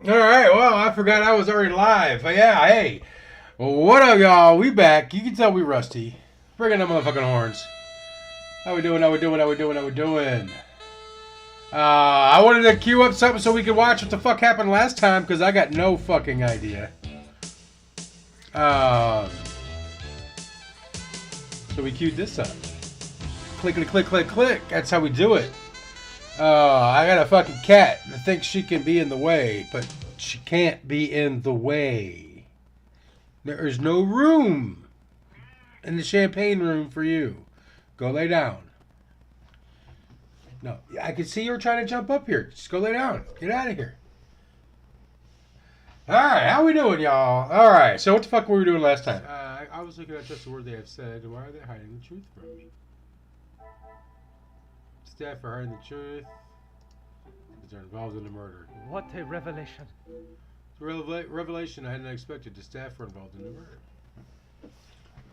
Alright, well, I forgot I was already live. Yeah, hey. What up, y'all? We back. You can tell we rusty. Bringing them motherfucking horns. How we doing? I wanted to queue up something so we could watch what the fuck happened last time, because I got no fucking idea. So we queued this up. Clickety click, click, click. That's how we do it. I got a fucking cat that thinks she can be in the way, but she can't be in the way. There is no room in the champagne room for you. Go lay down. No, I can see her trying to jump up here. Just go lay down. Get out of here. Alright, how we doing, y'all? Alright, so what the fuck were we doing last time? I was looking at just the word they have said. Why are they hiding the truth from me? Staff are hiding the truth. They're involved in the murder. What a revelation. It's a revelation I hadn't expected. The staff were involved in the murder.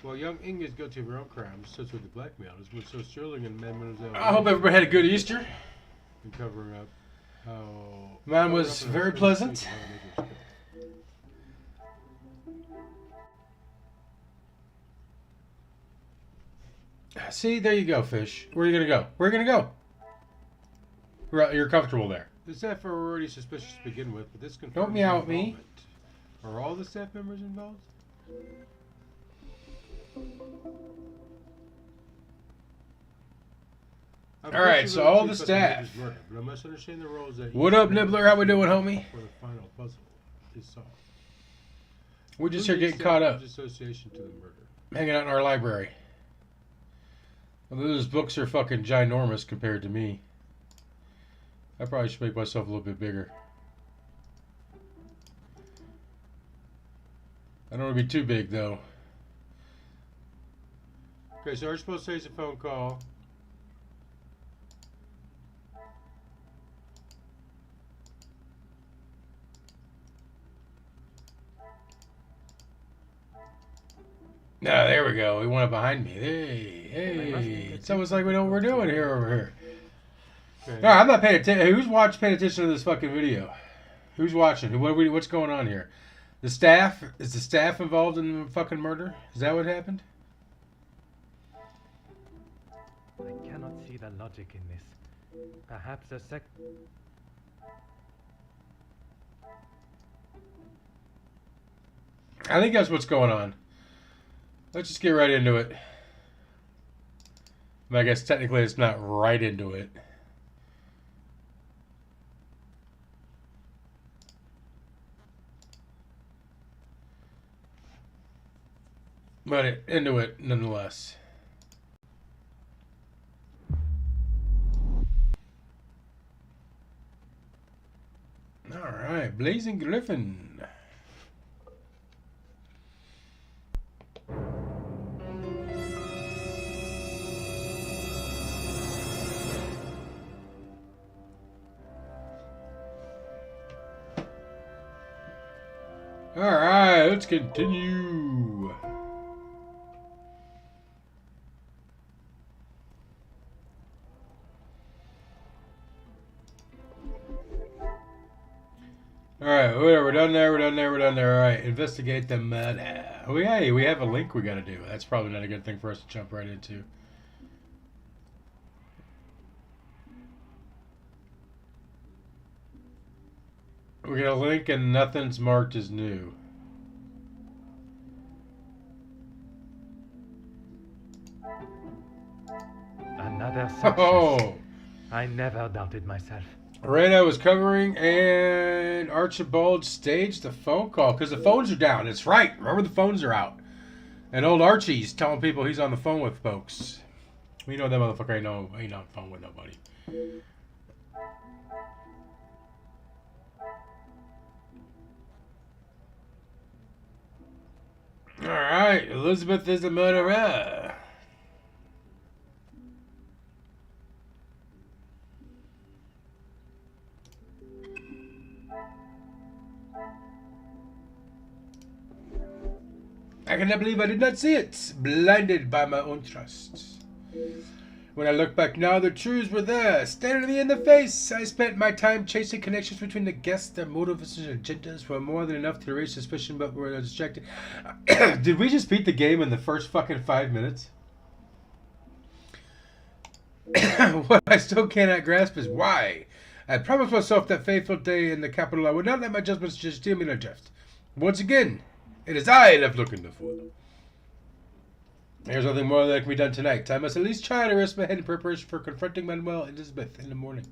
Well, young Inga is guilty of her own crimes, such with the blackmail. So Sterling and Mademoiselle. I hope everybody had a good Easter. And covering up. Mine was very pleasant. See, there you go, fish. Where are you gonna go? Where are you gonna go? You're comfortable there. The staff are already suspicious to begin with, but this confirms. Don't meow at me. Are all the staff members involved? Alright, so all the staff. But I must understand the roles that what up, Nibbler? How we doing, homie? For the final puzzle is solved. We're just here getting caught up. Association to the murder. Hanging out in our library. Well, those books are fucking ginormous compared to me. I probably should make myself a little bit bigger. I don't want to be too big, though. Okay, so we're supposed to say it's a phone call. No, there we go. He went up behind me. Hey, hey. It's almost like we know what we're doing here over here. Okay. No, I'm not paying attention. Who's paying attention to this fucking video? Who's watching? What's going on here? The staff? Is the staff involved in the fucking murder? Is that what happened? I cannot see the logic in this. Perhaps a sec... I think that's what's going on. Let's just get right into it. I guess technically it's not right into it. But into it nonetheless. Alright, Blazing Griffin. Alright, let's continue. Alright, whatever, we're done there. Alright, investigate the murder. Oh, yeah, we have a link we gotta do. That's probably not a good thing for us to jump right into. We got a link and nothing's marked as new. Another success. Oh! I never doubted myself. Rena was covering and Archibald staged the phone call because the phones are down. It's right. Remember, the phones are out. And old Archie's telling people he's on the phone with folks. We know that motherfucker ain't on the phone with nobody. Alright, Elizabeth is the murderer. I cannot believe I did not see it. Blinded by my own trust. When I look back now, the truths were there, staring me in the face. I spent my time chasing connections between the guests. Their motives and agendas were more than enough to raise suspicion, but were distracted. Did we just beat the game in the first fucking 5 minutes? What I still cannot grasp is why. I promised myself that fateful day in the capital I would not let my judgments just steer me in a drift. Once again, it is I left looking the fool. There's nothing more that can be done tonight. I must at least try to rest my head in preparation for confronting Manuel and Elizabeth in the morning.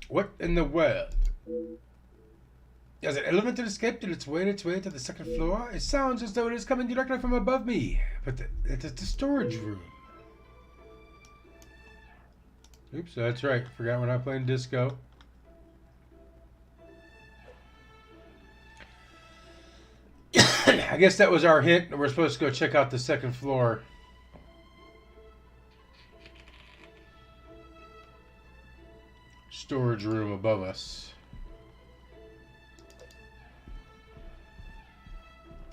What in the world? Has an elevator escaped and it's its way to the second floor? It sounds as though it is coming directly from above me. But it is the storage room. Oops, that's right. Forgot we're not playing disco. I guess that was our hint. We're supposed to go check out the second floor. Storage room above us.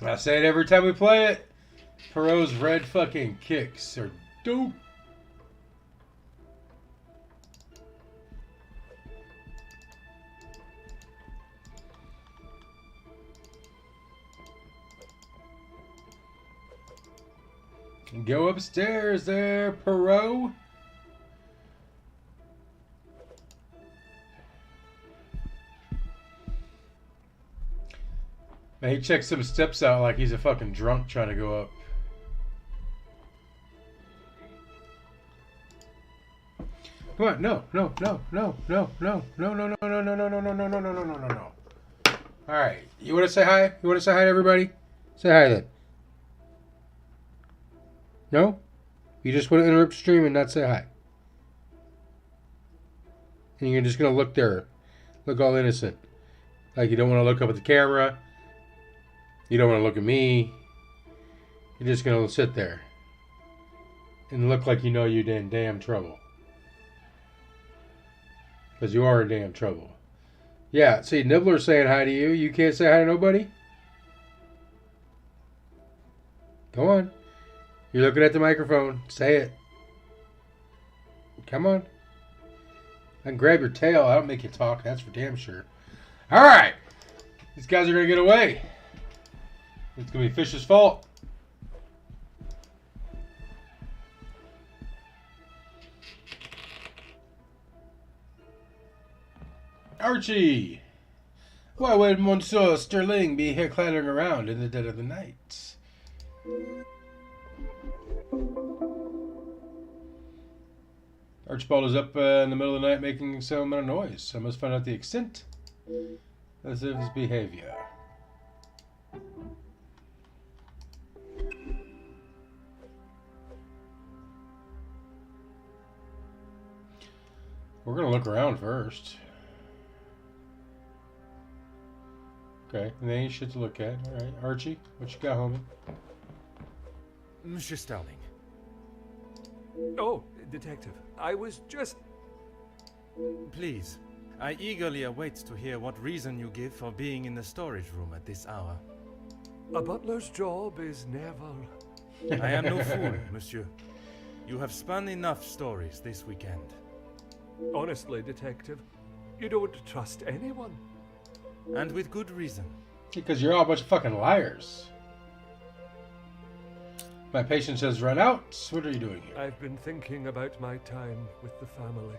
I say it every time we play it. Poirot's red fucking kicks are dope. Go upstairs there, Poirot. Man, he checks some steps out like he's a fucking drunk trying to go up. Come on, no. Alright, you want to say hi? You want to say hi to everybody? Say hi then. No? You just want to interrupt stream and not say hi. And you're just going to look there. Look all innocent. Like you don't want to look up at the camera. You don't want to look at me. You're just going to sit there. And look like you know you're in damn trouble. Because you are in damn trouble. Yeah, see, Nibbler's saying hi to you. You can't say hi to nobody? Go on. You're looking at the microphone. Say it. Come on. I can grab your tail. I don't make you talk. That's for damn sure. Alright. These guys are going to get away. It's going to be Fish's fault. Archie! Why would Monsieur Sterling be here clattering around in the dead of the night? Archibald is up in the middle of the night making some amount of noise. I must find out the extent of his behavior. We're going to look around first. Okay, and there ain't shit to look at. Alright, Archie, what you got, homie? Monsieur Sterling. Oh, Detective, I was just... Please, I eagerly await to hear what reason you give for being in the storage room at this hour. A butler's job is never... I am no fool, monsieur. You have spun enough stories this weekend. Honestly, Detective, you don't trust anyone. And with good reason. Because you're all a bunch of fucking liars. My patience has run out. What are you doing here? I've been thinking about my time with the family.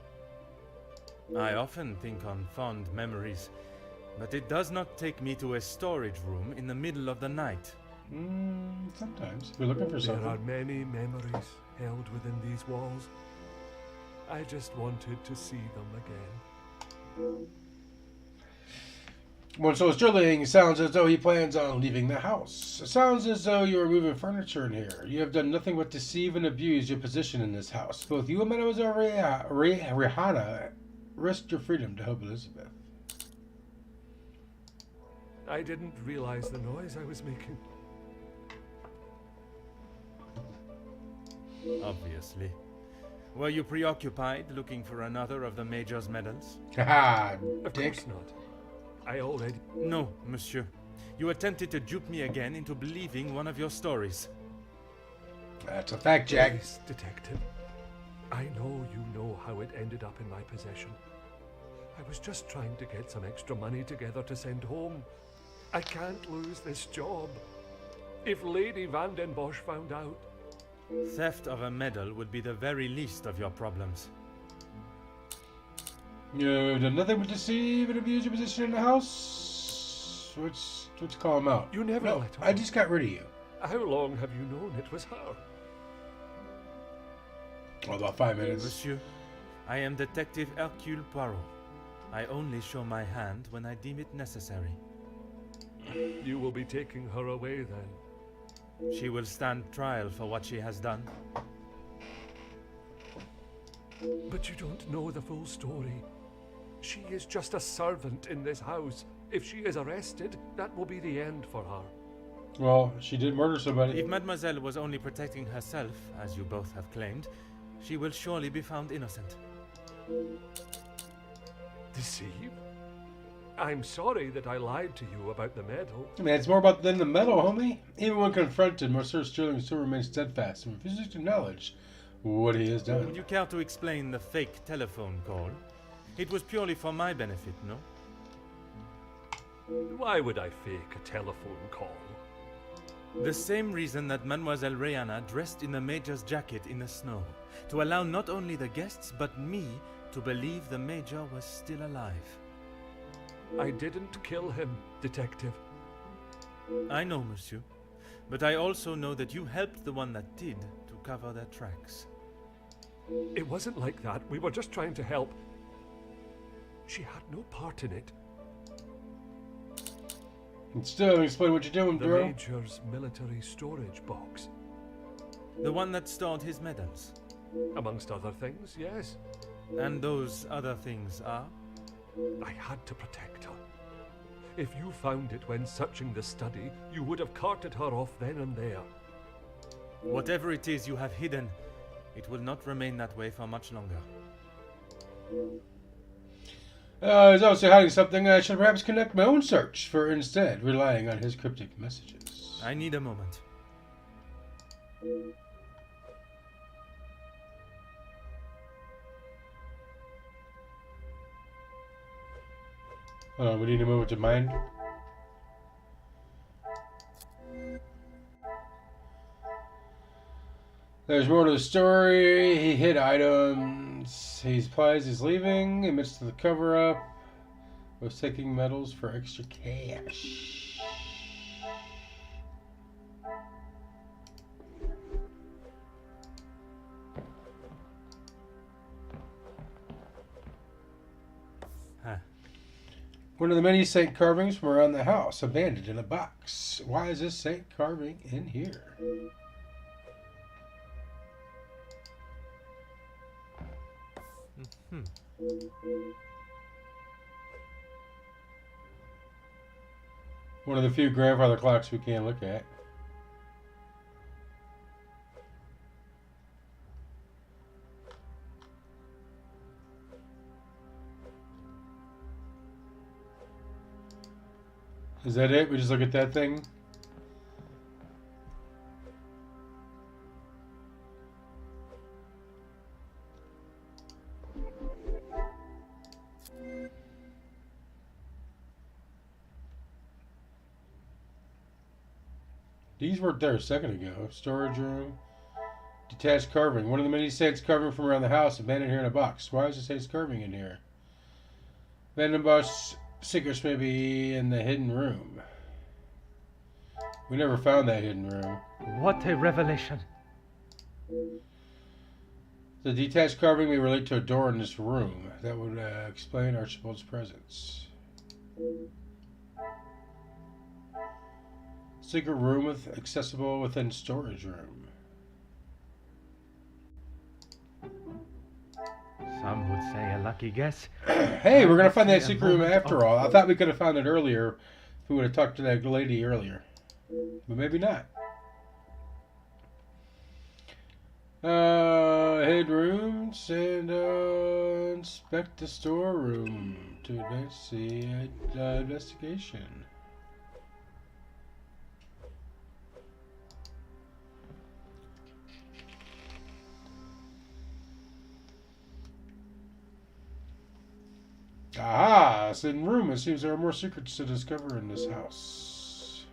I often think on fond memories, but it does not take me to a storage room in the middle of the night. Sometimes. We're looking for something. There are many memories held within these walls. I just wanted to see them again. Monsieur Sterling sounds as though he plans on leaving the house. It sounds as though you are moving furniture in here. You have done nothing but deceive and abuse your position in this house. Both you and Mademoiselle Rihanna risked your freedom to help Elizabeth. I didn't realize the noise I was making. Obviously. Were you preoccupied looking for another of the Major's medals? Haha, Of dick. course not. I already... No, monsieur. You attempted to dupe me again into believing one of your stories. That's a fact, Jack. Yes, detective. I know you know how it ended up in my possession. I was just trying to get some extra money together to send home. I can't lose this job. If Lady Van den Bosch found out... Theft of a medal would be the very least of your problems. You've done nothing but deceive and abuse your position in the house. Let's call him out. You never No, let her. I just got rid of you. How long have you known it was her? Oh, about 5 minutes. Monsieur, I am Detective Hercule Poirot. I only show my hand when I deem it necessary. You will be taking her away then. She will stand trial for what she has done. But you don't know the full story. She is just a servant in this house. If she is arrested, that will be the end for her. Well, she did murder somebody. If Mademoiselle was only protecting herself, as you both have claimed, she will surely be found innocent. Deceive? I'm sorry that I lied to you about the medal. I mean, it's more about than the medal, homie. Even when confronted, Monsieur Sterling still remains steadfast and refuses to acknowledge what he has done. Would you care to explain the fake telephone call? It was purely for my benefit, no? Why would I fake a telephone call? The same reason that Mademoiselle Rihanna dressed in the Major's jacket in the snow. To allow not only the guests, but me to believe the Major was still alive. I didn't kill him, detective. I know, monsieur. But I also know that you helped the one that did to cover their tracks. It wasn't like that. We were just trying to help. She had no part in it. And still, explain what you're doing, The bro. Major's military storage box. The one that stored his medals. Amongst other things, yes. And those other things are? I had to protect her. If you found it when searching the study, you would have carted her off then and there. Whatever it is you have hidden, it will not remain that way for much longer. He's also hiding something. I should perhaps conduct my own search for instead, relying on his cryptic messages. I need a moment. Hold on, we need a moment to mind. There's more to the story. He hid items. He implies he's leaving amidst the cover-up. Was taking medals for extra cash. One of the many saint carvings from around the house, abandoned in a box. Why is this saint carving in here? One of the few grandfather clocks we can't look at. Is that it? We just look at that thing? These weren't there a second ago. Storage room. Detached carving. One of the many saints carving from around the house, abandoned here in a box. Why is the saints carving in here? Van den Bosch secrets may be in the hidden room. We never found that hidden room. What a revelation! The detached carving may relate to a door in this room. That would explain Archibald's presence. Secret room accessible within storage room. Some would say a lucky guess. Hey, we're gonna find that secret room after all. I thought we could have found it earlier if we would have talked to that lady earlier. But maybe not. Hid rooms and inspect the storeroom to advance the investigation. Ah, it's in room. It seems there are more secrets to discover in this house.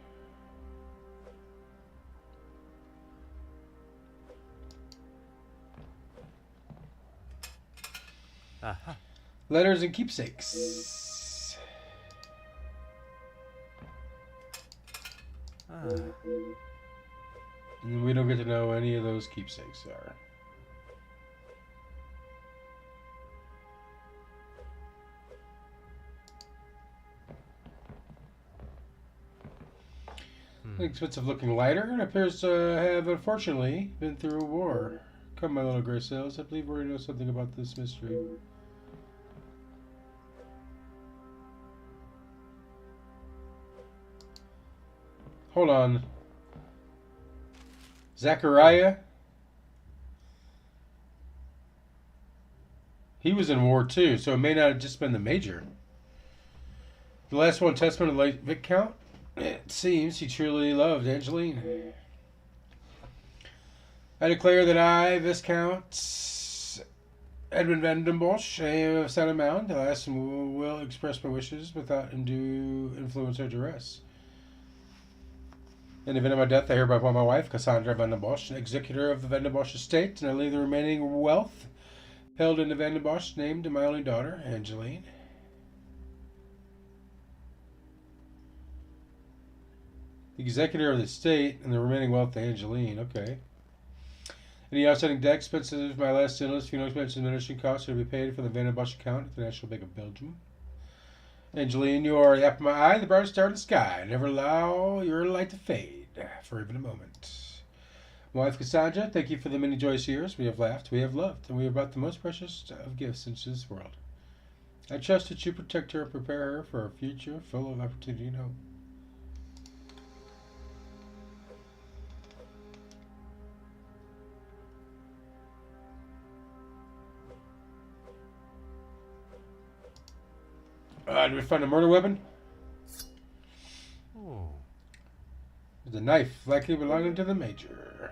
Aha. Letters and keepsakes. Ah. And we don't get to know any of those keepsakes are. Expensive looking lighter. It appears to have, unfortunately, been through a war. Come, my little gray sails. I believe we know something about this mystery. Hold on. Zachariah? He was in war too, so it may not have just been the major. The last one, testament of late Viscount? It seems he truly loved Angeline. I declare that I, Viscount Edmund Van den Bosch, of Saturn Mound, alas, will express my wishes without undue influence or duress. In the event of my death, I hereby appoint my wife, Cassandra Van den Bosch, executor of the Van den Bosch estate, and I leave the remaining wealth held in the Van den Bosch name to my only daughter, Angeline. The executor of the estate and the remaining wealth to Angeline. Okay. Any outstanding debt expenses of my last illness, funeral expenses, and administration costs are to be paid from the Van den Bosch account at the National Bank of Belgium. Angeline, you are the apple of my eye, the brightest star in the sky. Never allow your light to fade for even a moment. My wife Cassandra, thank you for the many joyous years. We have laughed, we have loved, and we have brought the most precious of gifts into this world. I trust that you protect her and prepare her for a future full of opportunity and hope. Did we find a murder weapon? Oh. The knife, likely belonging to the major.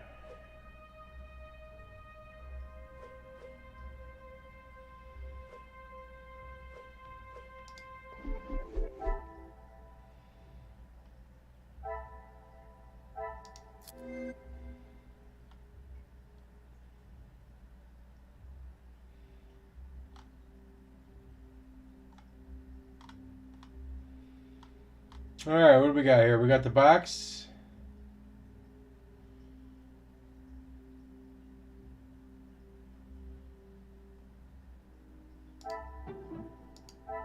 Alright, what do we got here? We got the box.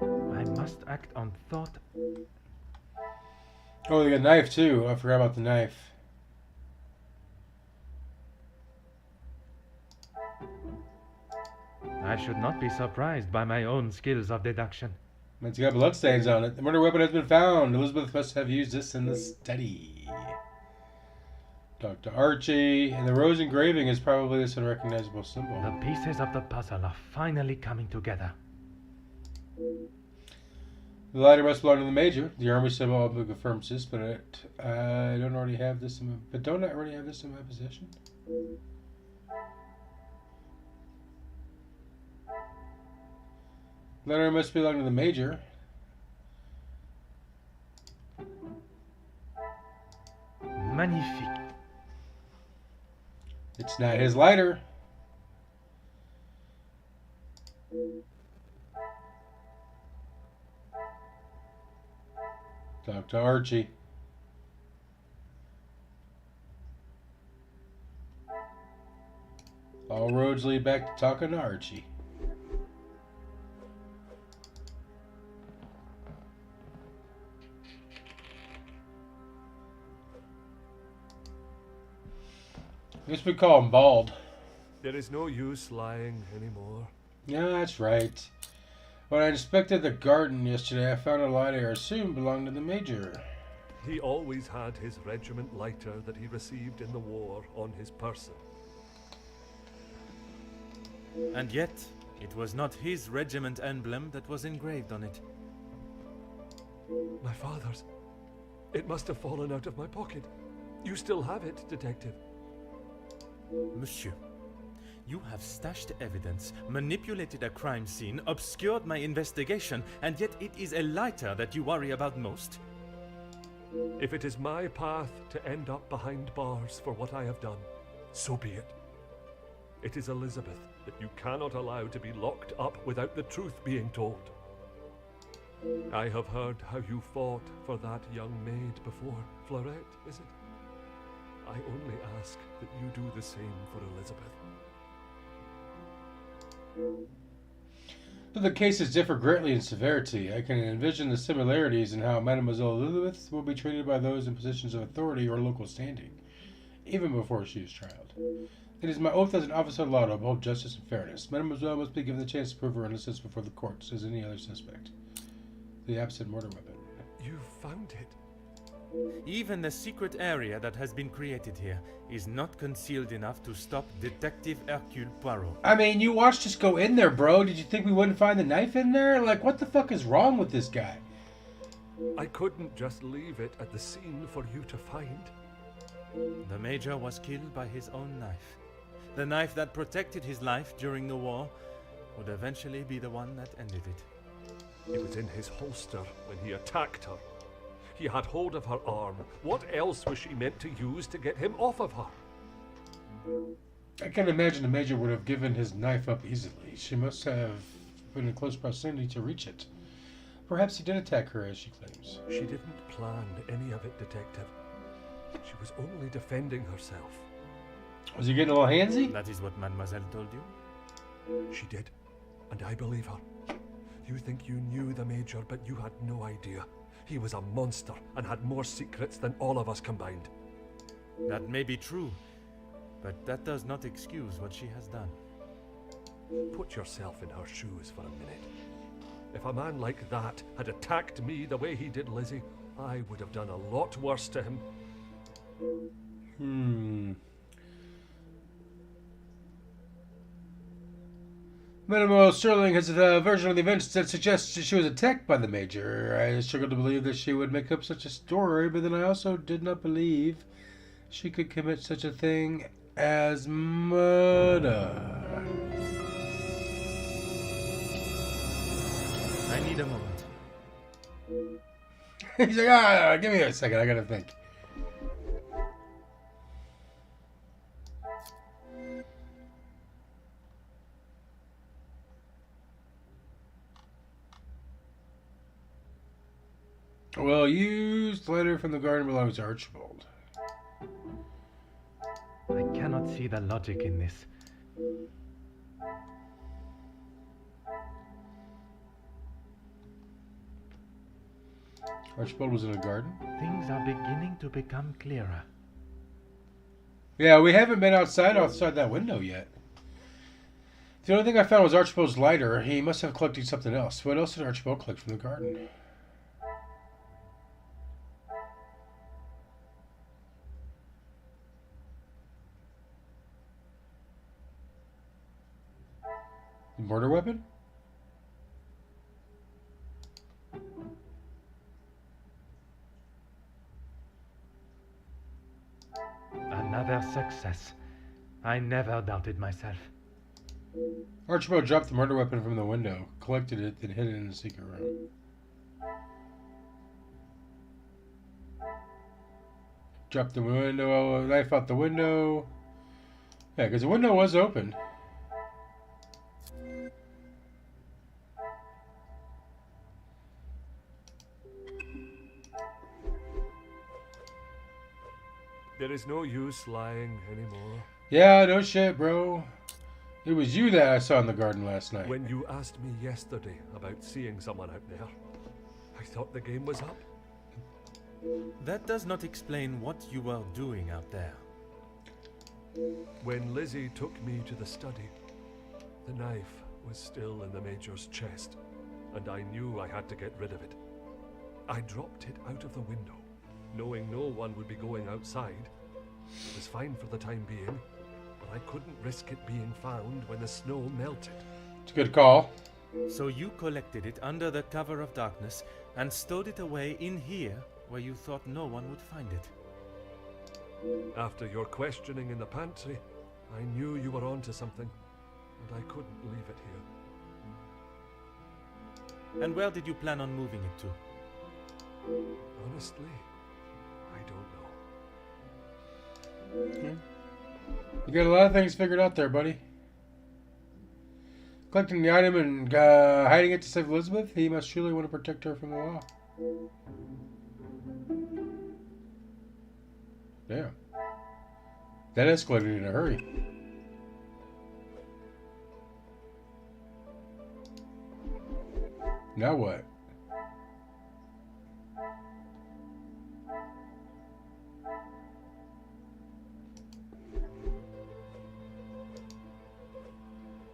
I must act on thought. Oh, they got a knife too. I forgot about the knife. I should not be surprised by my own skills of deduction. It's got bloodstains on it. The murder weapon has been found. Elizabeth must have used this in the study. Dr. Archie. And the rose engraving is probably this unrecognizable symbol. The pieces of the puzzle are finally coming together. The lighter must belong to the major. The army symbol confirms this, but I don't already have this in my possession? Letter must belong to the major. Magnifique. It's not his lighter. Dr. Archie. All roads lead back to talking to Archie. I guess we call him Bald. There is no use lying anymore. Yeah, that's right. When I inspected the garden yesterday, I found a lighter I assumed belonged to the major. He always had his regiment lighter that he received in the war on his person. And yet, it was not his regiment emblem that was engraved on it. My father's. It must have fallen out of my pocket. You still have it, Detective. Monsieur, you have stashed evidence, manipulated a crime scene, obscured my investigation, and yet it is a lighter that you worry about most? If it is my path to end up behind bars for what I have done, so be it. It is Elizabeth that you cannot allow to be locked up without the truth being told. I have heard how you fought for that young maid before. Florette, is it? I only ask that you do the same for Elizabeth. Though the cases differ greatly in severity, I can envision the similarities in how Mademoiselle Elizabeth will be treated by those in positions of authority or local standing, even before she is tried. It is my oath as an officer of law to uphold justice and fairness. Mademoiselle must be given the chance to prove her innocence before the courts as any other suspect. The absent murder weapon. You found it. Even the secret area that has been created here is not concealed enough to stop Detective Hercule Poirot. I mean, you watched us go in there, bro. Did you think we wouldn't find the knife in there? Like, what the fuck is wrong with this guy? I couldn't just leave it at the scene for you to find. The Major was killed by his own knife. The knife that protected his life during the war would eventually be the one that ended it. It was in his holster when he attacked her. He had hold of her arm. What else was she meant to use to get him off of her? I can't imagine the Major would have given his knife up easily. She must have been in close proximity to reach it. Perhaps he did attack her, as she claims. She didn't plan any of it, Detective. She was only defending herself. Was he getting a little handsy? That is what Mademoiselle told you? She did, and I believe her. You think you knew the Major, but you had no idea. He was a monster and had more secrets than all of us combined. That may be true, but that does not excuse what she has done. Put yourself in her shoes for a minute. If a man like that had attacked me the way he did Lizzie, I would have done a lot worse to him. Mademoiselle Sterling has a version of the events that suggests that she was attacked by the Major. I struggled to believe that she would make up such a story, but then I also did not believe she could commit such a thing as murder. I need a moment. He's like, give me a second, I gotta think. Well, used letter from the garden belongs to Archibald. I cannot see the logic in this. Archibald was in a garden? Things are beginning to become clearer. Yeah, we haven't been outside that window yet. The only thing I found was Archibald's lighter. He must have collected something else. What else did Archibald collect from the garden? The murder weapon? Another success. I never doubted myself. Archibald dropped the murder weapon from the window, collected it, then hid it in the secret room. Dropped the window, knife out the window. Yeah, because the window was open. There is no use lying anymore. Yeah, no shit, bro. It was you that I saw in the garden last night. When you asked me yesterday about seeing someone out there, I thought the game was up. That does not explain what you were doing out there. When Lizzie took me to the study, the knife was still in the Major's chest, and I knew I had to get rid of it. I dropped it out of the window, knowing no one would be going outside. It was fine for the time being, but I couldn't risk it being found when the snow melted. It's a good call. So you collected it under the cover of darkness and stowed it away in here where you thought no one would find it. After your questioning in the pantry, I knew you were onto something, and I couldn't leave it here. And where did you plan on moving it to? Honestly, I don't know. You got a lot of things figured out there, buddy. Collecting the item and hiding it to save Elizabeth, he must surely want to protect her from the law. Damn. That escalated in a hurry. Now what?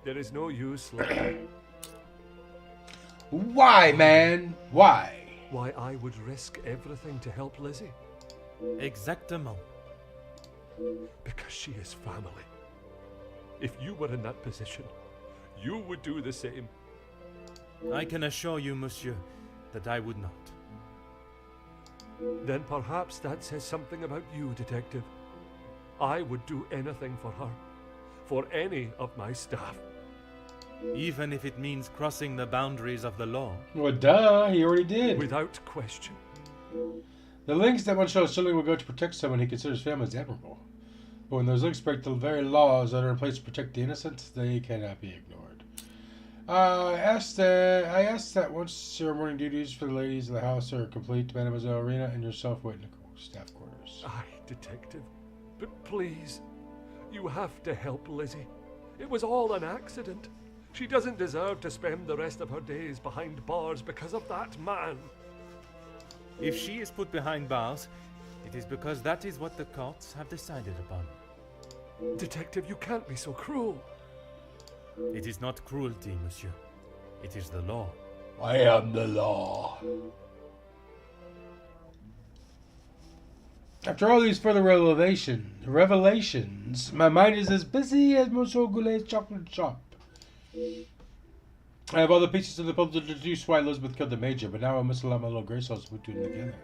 There is no use, Lily. Why, man? Why? Why I would risk everything to help Lizzie? Exactement. Because she is family. If you were in that position, you would do the same. I can assure you, monsieur, that I would not. Then perhaps that says something about you, Detective. I would do anything for her. For any of my staff. Even if it means crossing the boundaries of the law. Well, duh, he already did. Without question. The links that one shows certainly will go to protect someone he considers family is admirable. But when those links break the very laws that are in place to protect the innocent, they cannot be ignored. I asked that once your morning duties for the ladies of the house are complete, Mademoiselle Rena and yourself wait in the staff quarters. Aye, Detective. But please, you have to help Lizzie. It was all an accident. She doesn't deserve to spend the rest of her days behind bars because of that man. If she is put behind bars, it is because that is what the courts have decided upon. Detective, you can't be so cruel. It is not cruelty, monsieur. It is the law. I am the law. After all these further revelations, my mind is as busy as Monsieur Goulet's chocolate shop. I have all the pieces of the puzzle to deduce why Elizabeth killed the Major, but now I must allow my little Grace to put them together.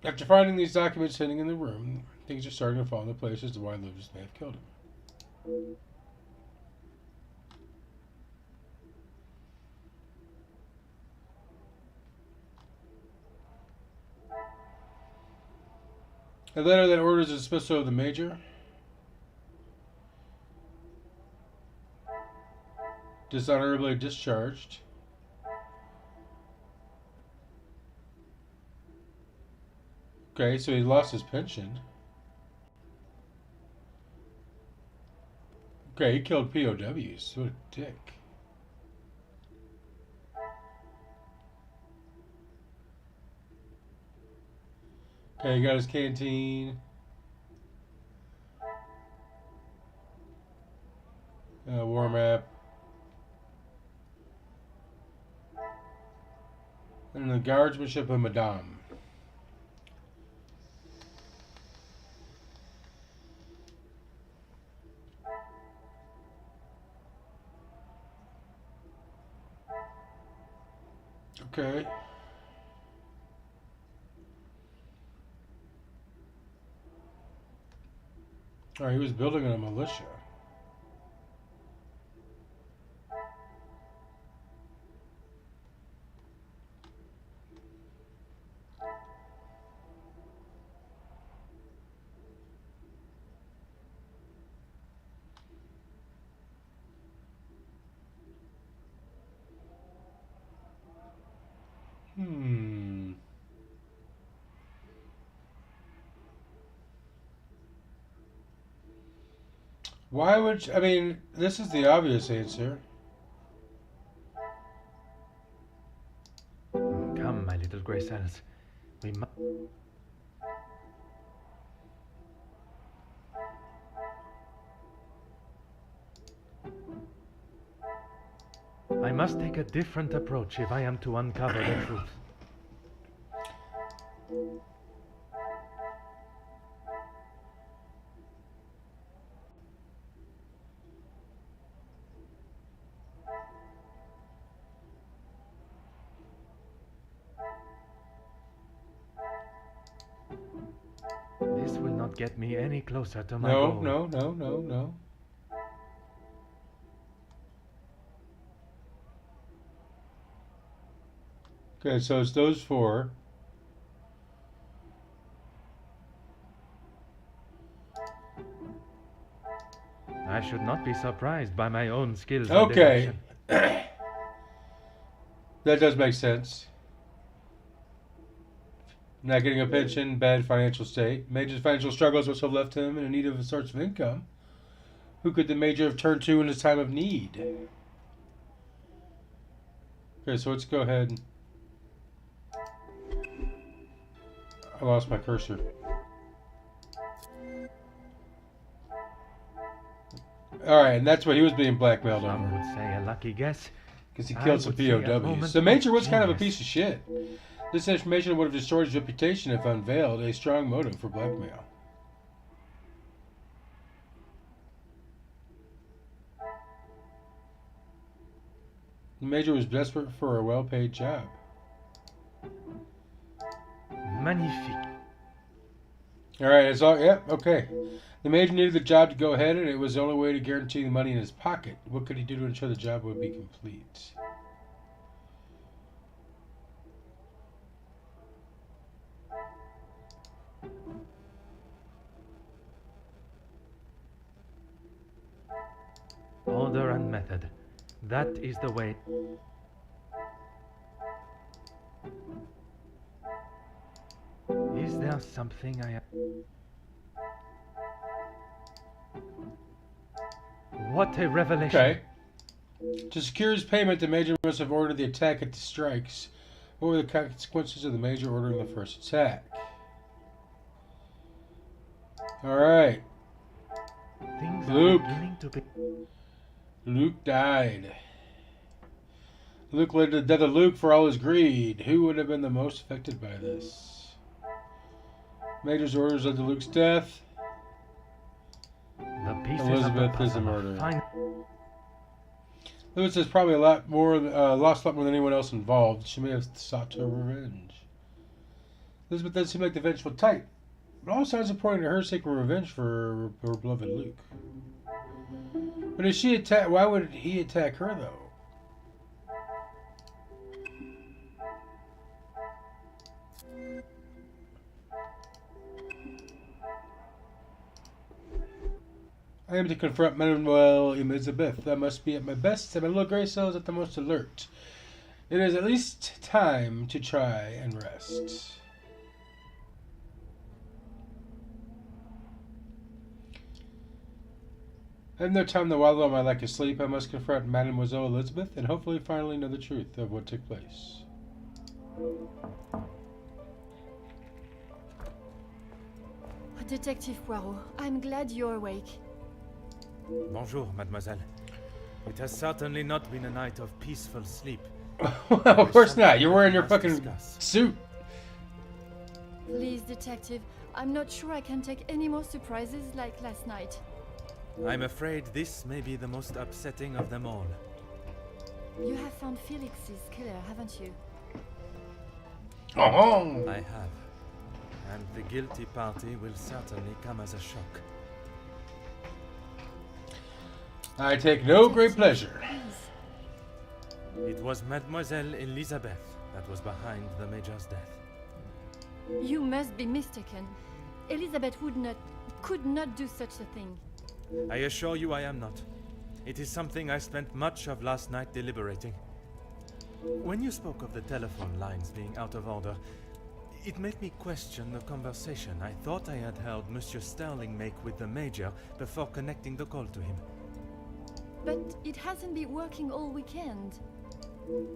After finding these documents sitting in the room, things are starting to fall into place as to why Elizabeth may have killed him. A letter that orders the dismissal of the Major. Dishonorably discharged. Okay, so he lost his pension. Okay, he killed POWs. What a dick. Okay, he got his canteen. War map. And the guardsmanship of Madame. Okay. Alright, he was building a militia. Why would I mean, this is the obvious answer. Come, my little Grace Alice. We must. I must take a different approach if I am to uncover the truth. This will not get me any closer to my No, goal. no. Okay, so it's those four. I should not be surprised by my own skills. Okay. That does make sense. Not getting a pension, bad financial state. Major's financial struggles must have left him in need of a source of income. Who could the Major have turned to in his time of need? Okay, so let's go ahead and... I lost my cursor. Alright, and that's what he was being blackmailed Some over. would say a lucky guess. Because he I killed some would say a POWs. moment The Major was of kind of a genius. piece of shit. This information would have destroyed his reputation if unveiled, a strong motive for blackmail. The Major was desperate for a well-paid job. Magnifique. Alright, it's all... Yep, okay. The Major needed the job to go ahead, and it was the only way to guarantee the money in his pocket. What could he do to ensure the job would be complete? Order and method. That is the way. Is there something I... What a revelation. Okay. To secure his payment, the Major must have ordered the attack at the strikes. What were the consequences of the Major ordering the first attack? Alright. Things Luke. are beginning to be... Luke died. Luke led to the death of Luke for all his greed. Who would have been the most affected by this? Major's orders led to Luke's death. The pieces Elizabeth of the is a puzzle are murderer. fine. Lewis has probably a lot more, lost a lot more than anyone else involved. She may have sought her revenge. Elizabeth does seem like the vengeful type, but all signs are pointing to her seeking revenge for her beloved Luke. But if she attack, why would he attack her though? I am to confront Mademoiselle Elizabeth. I must be at my best, and my little grey cell is at the most alert. It is at least time to try and rest. I have no time to wallow in my lack of sleep. I must confront Mademoiselle Elizabeth and hopefully finally know the truth of what took place. Detective Poirot, I'm glad you're awake. Bonjour, mademoiselle. It has certainly not been a night of peaceful sleep. Well, of course not. You're wearing your fucking Discuss. suit. Please, Detective, I'm not sure I can take any more surprises like last night. I'm afraid this may be the most upsetting of them all. You have found Felix's killer, haven't you? Oh, I have. And the guilty party will certainly come as a shock. I take no great pleasure. Please. It was Mademoiselle Elizabeth that was behind the Major's death. You must be mistaken. Elizabeth could not do such a thing. I assure you I am not. It is something I spent much of last night deliberating. When you spoke of the telephone lines being out of order, it made me question the conversation I thought I had heard Monsieur Sterling make with the Major before connecting the call to him. But it hasn't been working all weekend.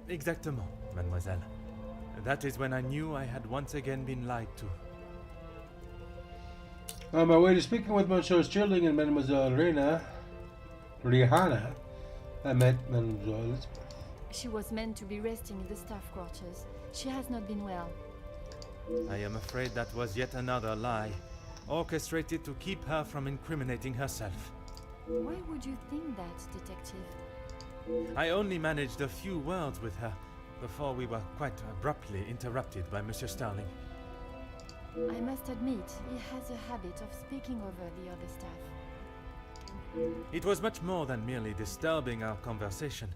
Exactement, mademoiselle. That is when I knew I had once again been lied to. On my way to speaking with Monsieur Sterling and Mademoiselle Rihanna, I met Mademoiselle Elizabeth. She was meant to be resting in the staff quarters. She has not been well. I am afraid that was yet another lie, orchestrated to keep her from incriminating herself. Why would you think that, Detective? I only managed a few words with her before we were quite abruptly interrupted by Monsieur Sterling. I must admit, he has a habit of speaking over the other staff. It was much more than merely disturbing our conversation.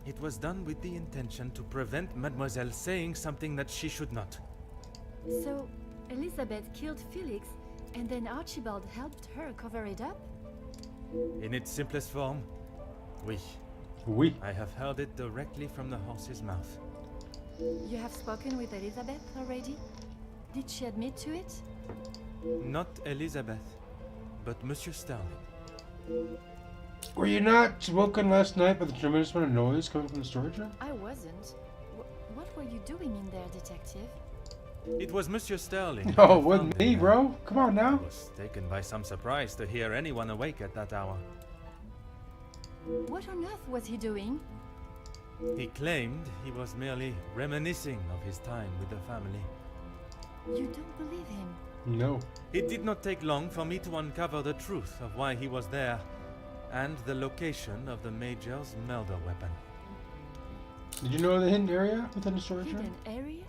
It was done with the intention to prevent Mademoiselle saying something that she should not. So, Elizabeth killed Felix, and then Archibald helped her cover it up? In its simplest form, oui. Oui. I have heard it directly from the horse's mouth. You have spoken with Elizabeth already? Did she admit to it? Not Elizabeth, but Monsieur Sterling. Were you not woken last night by the tremendous amount of noise coming from the storage room? I wasn't. What were you doing in there, detective? It was Monsieur Sterling. No, it wasn't me, bro. Come on now. I was taken by some surprise to hear anyone awake at that hour. What on earth was he doing? He claimed he was merely reminiscing of his time with the family. You don't believe him? No. It did not take long for me to uncover the truth of why he was there, and the location of the Major's murder weapon. Did you know the hidden area within the storage room? Hidden area?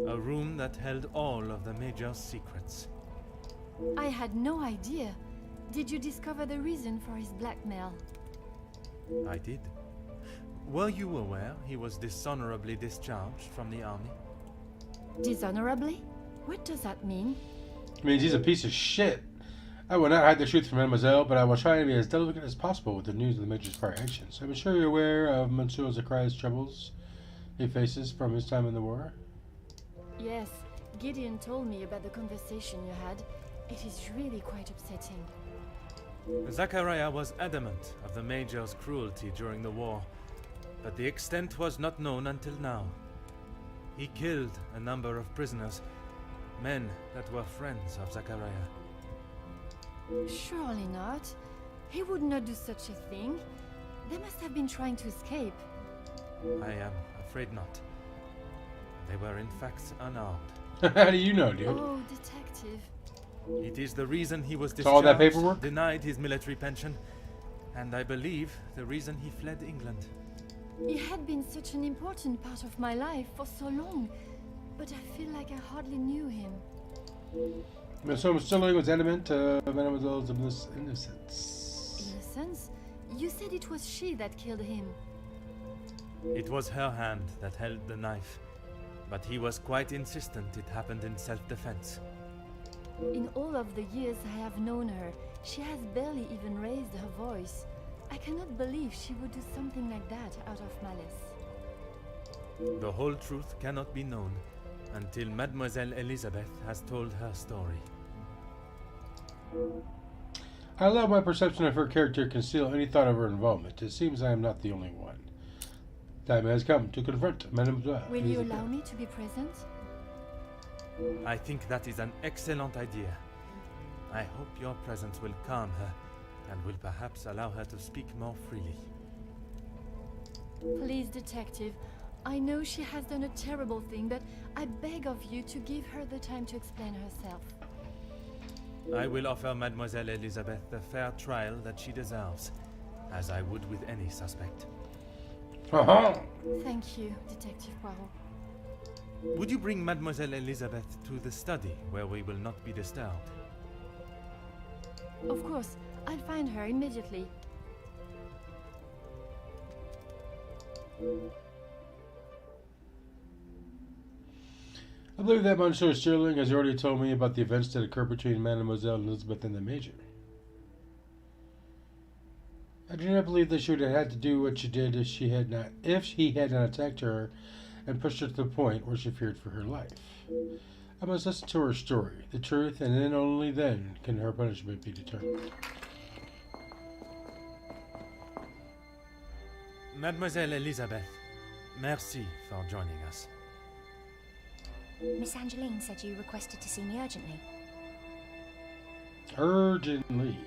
A room that held all of the Major's secrets. I had no idea. Did you discover the reason for his blackmail? I did. Were you aware he was dishonorably discharged from the army? Dishonorably? What does that mean? It means he's a piece of shit. I will not hide the truth from Mademoiselle, but I will try to be as delicate as possible with the news of the Major's prior actions. I'm sure you're aware of Monsieur Zacharie's troubles he faces from his time in the war. Yes, Gideon told me about the conversation you had. It is really quite upsetting. Zachariah was adamant of the Major's cruelty during the war, but the extent was not known until now. He killed a number of prisoners, men that were friends of Zachariah. Surely not. He would not do such a thing. They must have been trying to escape. I am afraid not. They were in fact unarmed. How do you know, dude? Oh, detective. It is the reason he was So all that discharged, paperwork? denied his military pension, and I believe the reason he fled England. He had been such an important part of my life for so long, but I feel like I hardly knew him. So Sterling was adamant to Mademoiselle's innocence. Innocence? You said it was she that killed him. It was her hand that held the knife, but he was quite insistent it happened in self-defense. In all of the years I have known her, she has barely even raised her voice. I cannot believe she would do something like that out of malice. The whole truth cannot be known until Mademoiselle Elizabeth has told her story. I allow my perception of her character to conceal any thought of her involvement. It seems I am not the only one. Time has come to confront Mademoiselle. Will you allow me to be present? I think that is an excellent idea. I hope your presence will calm her and will perhaps allow her to speak more freely. Please, detective. I know she has done a terrible thing, but I beg of you to give her the time to explain herself. I will offer Mademoiselle Elizabeth the fair trial that she deserves, as I would with any suspect. Thank you, Detective Poirot. Would you bring Mademoiselle Elizabeth to the study where we will not be disturbed? Of course, I'll find her immediately. I believe that Monsieur Sterling has already told me about the events that occurred between Mademoiselle Elizabeth and the Major. I do not believe that she would have had to do what she did if he had not attacked her and pushed her to the point where she feared for her life. I must listen to her story, the truth, and then only then can her punishment be determined. Mademoiselle Elizabeth, merci for joining us. Miss Angeline said you requested to see me urgently. Urgently.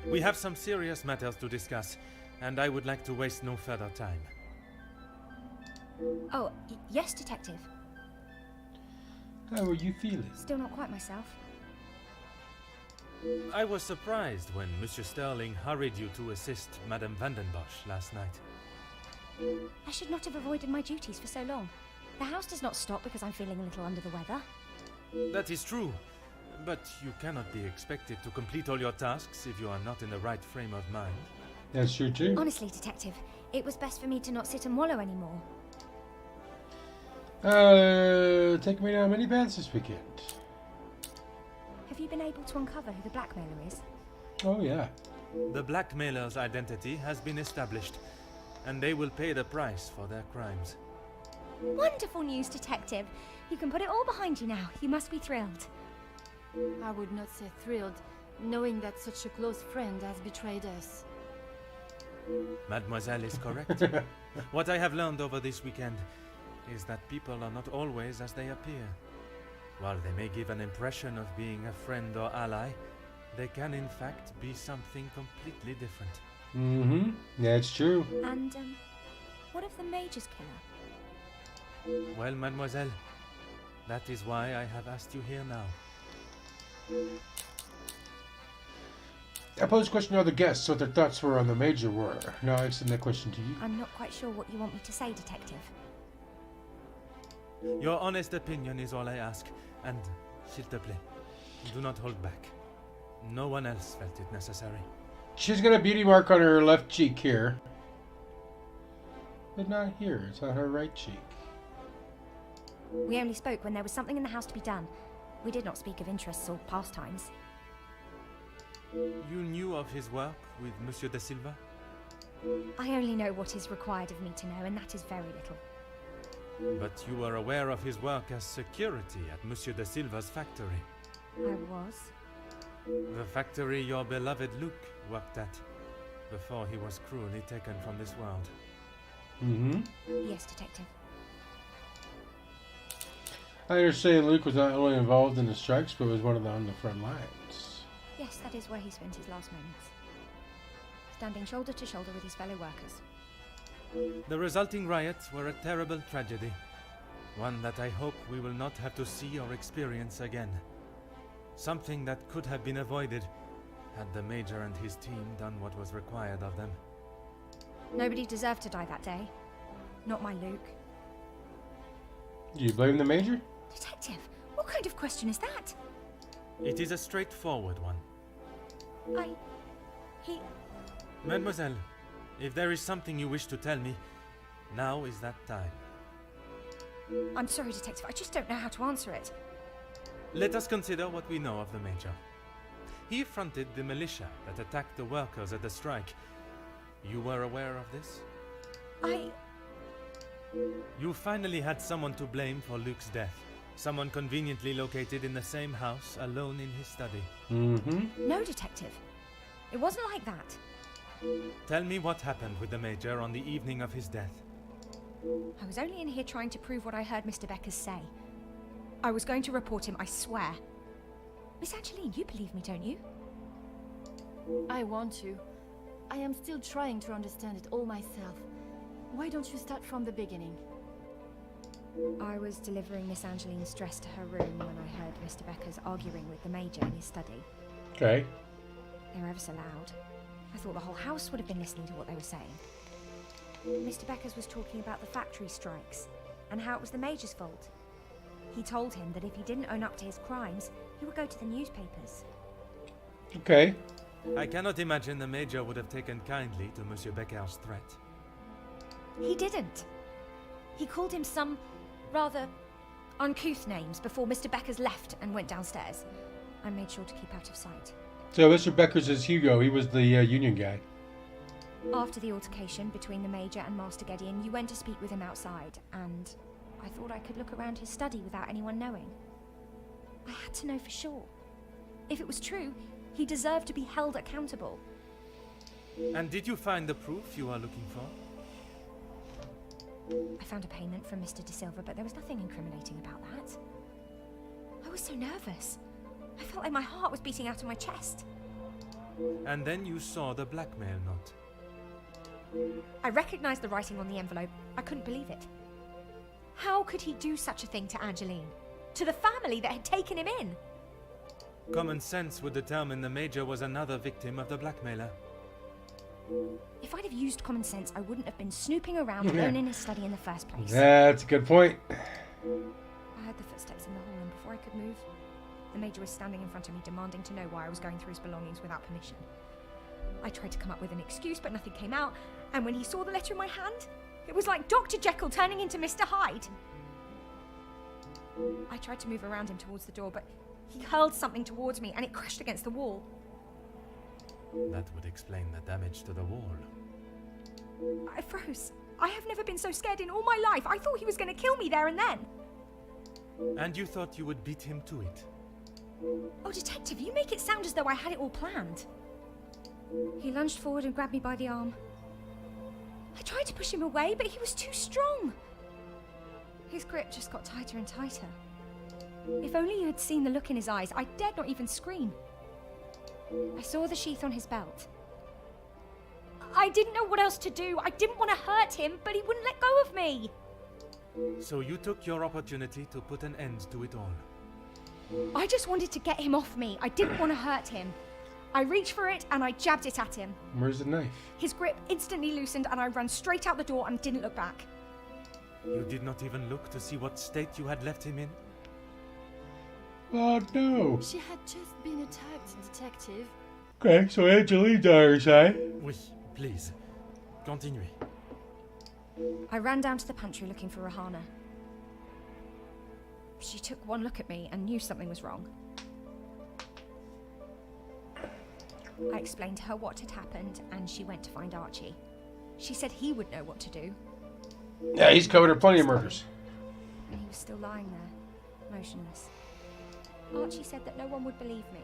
We have some serious matters to discuss, and I would like to waste no further time. Oh, yes, Detective. How are you feeling? Still not quite myself. I was surprised when Monsieur Sterling hurried you to assist Madame Vandenbosch last night. I should not have avoided my duties for so long. The house does not stop because I'm feeling a little under the weather. That is true, but you cannot be expected to complete all your tasks if you are not in the right frame of mind. That's true too. Honestly, Detective, it was best for me to not sit and wallow anymore. Take me down many baths this weekend. Have you been able to uncover who the blackmailer is? Oh yeah. The blackmailer's identity has been established, and they will pay the price for their crimes. Wonderful news, Detective. You can put it all behind you now. You must be thrilled. I would not say thrilled, knowing that such a close friend has betrayed us. Mademoiselle is correct. What I have learned over this weekend is that people are not always as they appear. While they may give an impression of being a friend or ally, they can in fact be something completely different. Mm-hmm. That's true. And, what of the Major's killer? Well, mademoiselle, that is why I have asked you here now. I posed a question to other guests what their thoughts were on the Major were. Now I extend that question to you. I'm not quite sure what you want me to say, Detective. Your honest opinion is all I ask, and, s'il te plaît, do not hold back. No one else felt it necessary. She's got a beauty mark on her left cheek here. But not here. It's on her right cheek. We only spoke when there was something in the house to be done. We did not speak of interests or pastimes. You knew of his work with Monsieur de Silva? I only know what is required of me to know, and that is very little. But you were aware of his work as security at Monsieur de Silva's factory. I was. The factory your beloved Luke worked at, before he was cruelly taken from this world. Mm-hmm. Yes, Detective. I understand Luke was not only involved in the strikes, but was one of them on the front lines. Yes, that is where he spent his last moments. Standing shoulder to shoulder with his fellow workers. The resulting riots were a terrible tragedy. One that I hope we will not have to see or experience again. Something that could have been avoided had the Major and his team done what was required of them. Nobody deserved to die that day. Not my Luke. Do you blame the Major? Detective, what kind of question is that? It is a straightforward one. He... Mademoiselle, if there is something you wish to tell me, now is that time. I'm sorry, Detective, I just don't know how to answer it. Let us consider what we know of the Major. He fronted the militia that attacked the workers at the strike. You were aware of this? You finally had someone to blame for Luke's death. Someone conveniently located in the same house, alone in his study. Mm-hmm. No, Detective. It wasn't like that. Tell me what happened with the Major on the evening of his death. I was only in here trying to prove what I heard Mr. Beckers say. I was going to report him, I swear. Miss Angeline, you believe me, don't you? I want to. I am still trying to understand it all myself. Why don't you start from the beginning? I was delivering Miss Angeline's dress to her room when I heard Mr. Beckers arguing with the Major in his study. Okay. They were ever so loud. I thought the whole house would have been listening to what they were saying. Mr. Beckers was talking about the factory strikes and how it was the Major's fault. He told him that if he didn't own up to his crimes, he would go to the newspapers. Okay. I cannot imagine the Major would have taken kindly to Monsieur Becker's threat. He didn't. He called him some rather uncouth names before Mr. Beckers left and went downstairs. I made sure to keep out of sight. So Mr. Beckers is Hugo. He was the union guy. After the altercation between the Major and Master Gideon, you went to speak with him outside, and I thought I could look around his study without anyone knowing. I had to know for sure. If it was true, he deserved to be held accountable. And did you find the proof you are looking for? I found a payment from Mr. De Silva, but there was nothing incriminating about that. I was so nervous. I felt like my heart was beating out of my chest. And then you saw the blackmail note. I recognized the writing on the envelope. I couldn't believe it. How could he do such a thing to Angeline? To the family that had taken him in? Common sense would determine the Major was another victim of the blackmailer. If I'd have used common sense, I wouldn't have been snooping around alone in his study in the first place. That's a good point. I heard the footsteps in the hall, and before I could move, The Major was standing in front of me, demanding to know why I was going through his belongings without permission. I tried to come up with an excuse, but nothing came out, and when he saw the letter in my hand, it was like Dr. Jekyll turning into Mr. Hyde. I tried to move around him towards the door, but he hurled something towards me, and it crashed against the wall. That would explain the damage to the wall. I froze. I have never been so scared in all my life. I thought he was going to kill me there and then. And you thought you would beat him to it? Oh, Detective, you make it sound as though I had it all planned. He lunged forward and grabbed me by the arm. I tried to push him away, but he was too strong. His grip just got tighter and tighter. If only you had seen the look in his eyes, I dared not even scream. I saw the sheath on his belt. I didn't know what else to do. I didn't want to hurt him, but he wouldn't let go of me. So you took your opportunity to put an end to it all. I just wanted to get him off me. I didn't want to hurt him. I reached for it and I jabbed it at him. Where's the knife? His grip instantly loosened and I ran straight out the door and didn't look back. You did not even look to see what state you had left him in? Oh no. She had just been attacked, Detective. Okay, so Angeline dies, eh? Oui, please. Continue. I ran down to the pantry looking for Rahana. She took one look at me and knew something was wrong. I explained to her what had happened and she went to find Archie. She said he would know what to do. Yeah, he's covered up plenty of murders. And he was still lying there, motionless. Archie said that no one would believe me.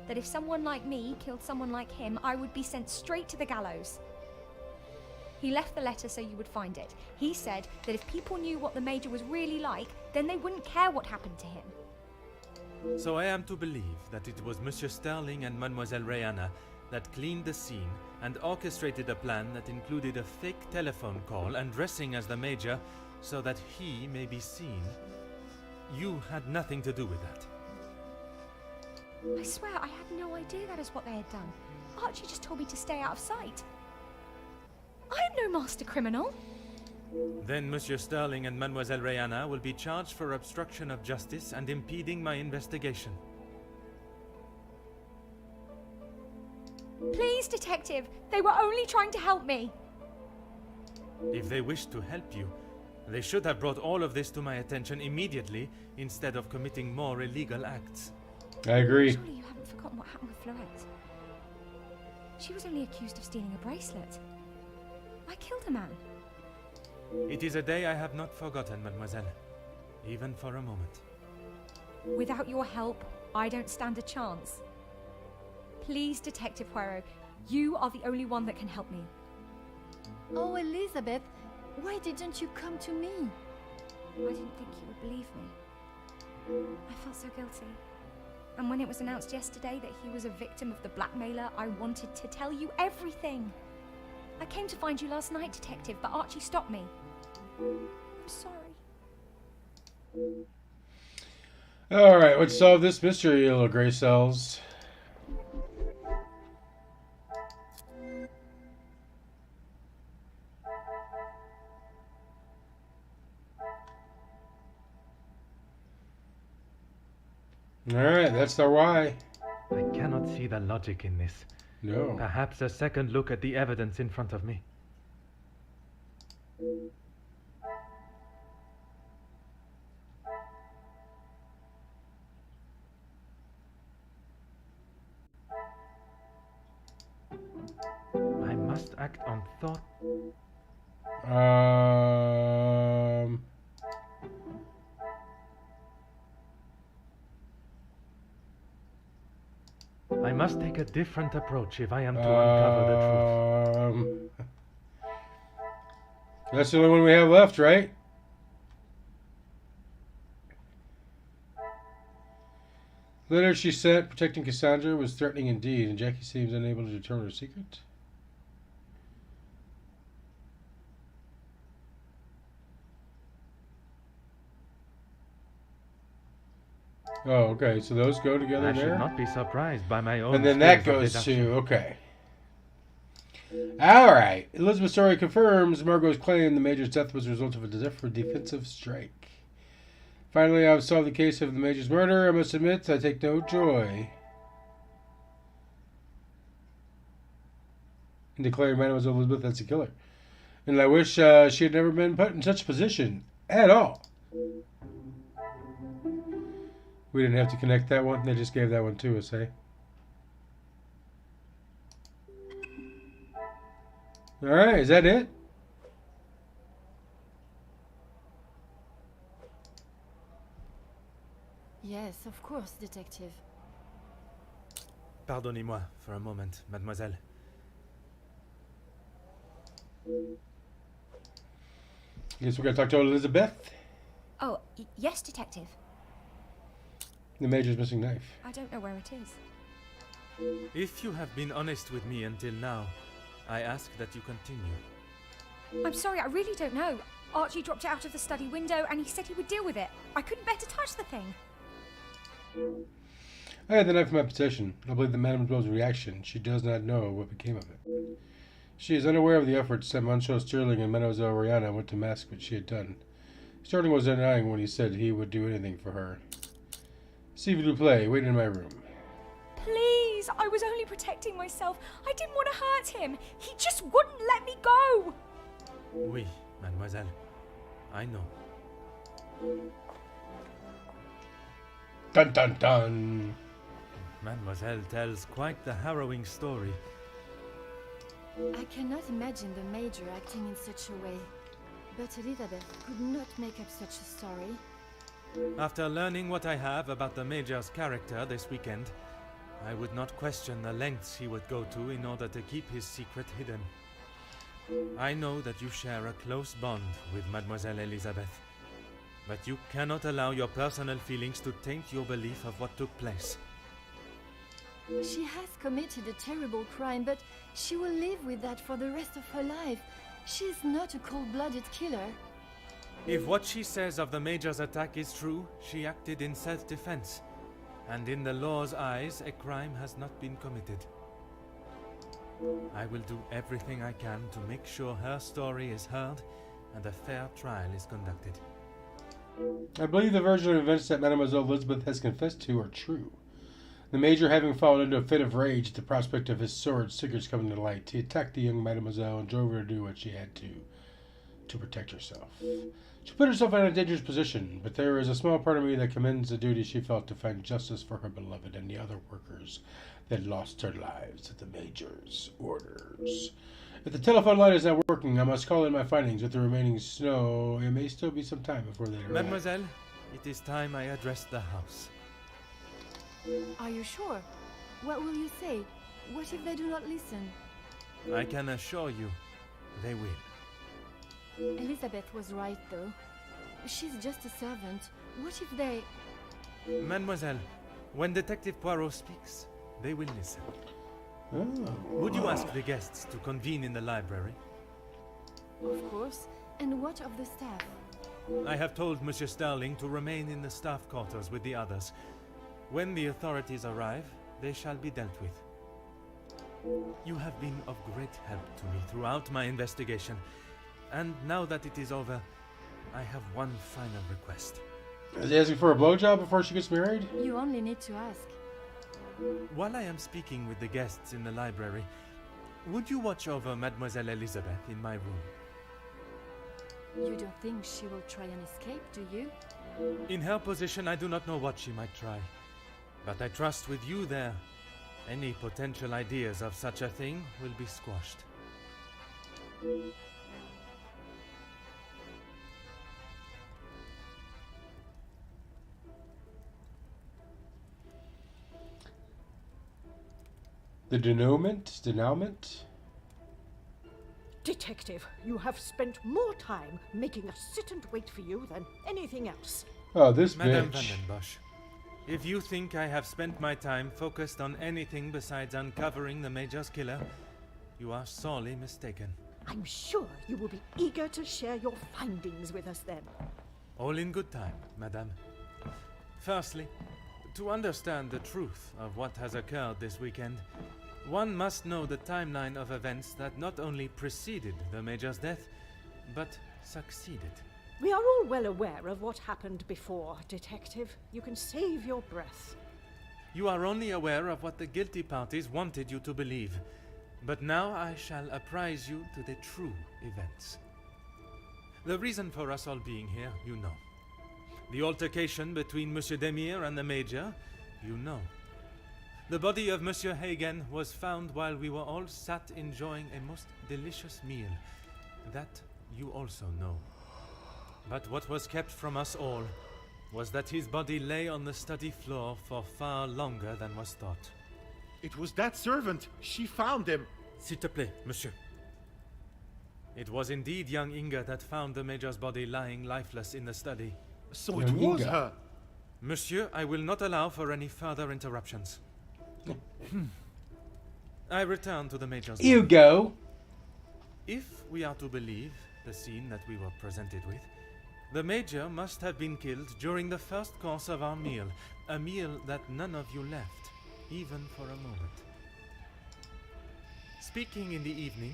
That if someone like me killed someone like him, I would be sent straight to the gallows. He left the letter so you would find it. He said that if people knew what the Major was really like, then they wouldn't care what happened to him. So I am to believe that it was Monsieur Sterling and Mademoiselle Rihanna that cleaned the scene and orchestrated a plan that included a fake telephone call and dressing as the Major so that he may be seen. You had nothing to do with that. I swear I had no idea that is what they had done. Archie just told me to stay out of sight. I am no master criminal. Then Monsieur Sterling and Mademoiselle Rihanna will be charged for obstruction of justice and impeding my investigation. Please, Detective, they were only trying to help me. If they wished to help you, they should have brought all of this to my attention immediately instead of committing more illegal acts. I agree. Surely you haven't forgotten what happened with Florette. She was only accused of stealing a bracelet. I killed a man. It is a day I have not forgotten, mademoiselle, even for a moment. Without your help, I don't stand a chance. Please, Detective Poirot, you are the only one that can help me. Oh, Elizabeth, why didn't you come to me? I didn't think you would believe me. I felt so guilty. And when it was announced yesterday that he was a victim of the blackmailer, I wanted to tell you everything. I came to find you last night, Detective, but Archie stopped me. I'm sorry. Alright, let's solve this mystery, you little gray cells. Alright, that's the why. I cannot see the logic in this. No. Perhaps a second look at the evidence in front of me. I must act on thought. I must take a different approach if I am to uncover the truth. That's the only one we have left, right? Letter she sent protecting Cassandra was threatening indeed, and Jackie seems unable to determine her secret. Oh, okay. So those go together I there. should not be surprised by my own. And then that skills of goes deduction. to okay. All right. Elizabeth's story confirms Margot's claim the Major's death was a result of a defensive strike. Finally, I've solved the case of the Major's murder. I must admit, I take no joy in declaring Mademoiselle Elizabeth as the killer. And I wish she had never been put in such a position at all. We didn't have to connect that one. They just gave that one to us, eh? Alright, is that it? Yes, of course, detective. Pardonnez-moi for a moment, mademoiselle. Guess we're gonna talk to Elizabeth. Oh, yes, detective. The Major's missing knife. I don't know where it is. If you have been honest with me until now, I ask that you continue. I'm sorry, I really don't know. Archie dropped it out of the study window and he said he would deal with it. I couldn't bear to touch the thing. I had the knife in my possession. I believe that Mademoiselle's reaction. She does not know what became of it. She is unaware of the efforts that Monsieur Sterling and Mademoiselle Rihanna went to mask what she had done. Sterling was denying when he said he would do anything for her. S'il vous plaît, wait in my room. Please, I was only protecting myself. I didn't want to hurt him. He just wouldn't let me go. Oui, mademoiselle. I know. Dun dun dun. Mademoiselle tells quite the harrowing story. I cannot imagine the Major acting in such a way. But Elizabeth could not make up such a story. After learning what I have about the Major's character this weekend, I would not question the lengths he would go to in order to keep his secret hidden. I know that you share a close bond with Mademoiselle Elizabeth, but you cannot allow your personal feelings to taint your belief of what took place. She has committed a terrible crime, but she will live with that for the rest of her life. She is not a cold-blooded killer. If what she says of the Major's attack is true, she acted in self-defense, and in the law's eyes, a crime has not been committed. I will do everything I can to make sure her story is heard and a fair trial is conducted. I believe the version of events that Mademoiselle Elizabeth has confessed to are true. The Major, having fallen into a fit of rage at the prospect of his sword secrets coming to light, he attacked the young Mademoiselle and drove her to do what she had to protect herself. She put herself in a dangerous position, but there is a small part of me that commends the duty she felt to find justice for her beloved and the other workers that lost their lives at the Major's orders. If the telephone line is not working, I must call in my findings with the remaining snow. It may still be some time before they arrive. Mademoiselle, it is time I address the house. Are you sure? What will you say? What if they do not listen? I can assure you, they will. Elizabeth was right, though. She's just a servant. What if they... Mademoiselle, when Detective Poirot speaks, they will listen. Oh. Would you ask the guests to convene in the library? Of course. And what of the staff? I have told Monsieur Sterling to remain in the staff quarters with the others. When the authorities arrive, they shall be dealt with. You have been of great help to me throughout my investigation, and now that it is over, I have one final request. Is he asking for a blowjob before she gets married? You only need to ask. While I am speaking with the guests in the library, would you watch over Mademoiselle Elizabeth in my room? You don't think she will try and escape, do you? In her position, I do not know what she might try. But I trust with you there, any potential ideas of such a thing will be squashed. The denouement? Detective, you have spent more time making us sit and wait for you than anything else. Oh, this Madame bitch. Vandenbosch, if you think I have spent my time focused on anything besides uncovering the Major's killer, you are sorely mistaken. I'm sure you will be eager to share your findings with us then. All in good time, Madame. Firstly, to understand the truth of what has occurred this weekend, one must know the timeline of events that not only preceded the Major's death, but succeeded. We are all well aware of what happened before, Detective. You can save your breath. You are only aware of what the guilty parties wanted you to believe. But now I shall apprise you to the true events. The reason for us all being here, you know. The altercation between Monsieur Demire and the Major, you know. The body of Monsieur Hagen was found while we were all sat enjoying a most delicious meal. That you also know. But what was kept from us all was that his body lay on the study floor for far longer than was thought. It was that servant. She found him. S'il te plaît, monsieur. It was indeed young Inga that found the Major's body lying lifeless in the study. So it was Inga. her. Monsieur, I will not allow for any further interruptions. I return to the Major's You body. go. If we are to believe the scene that we were presented with, the Major must have been killed during the first course of our meal, a meal that none of you left, even for a moment. Speaking in the evening,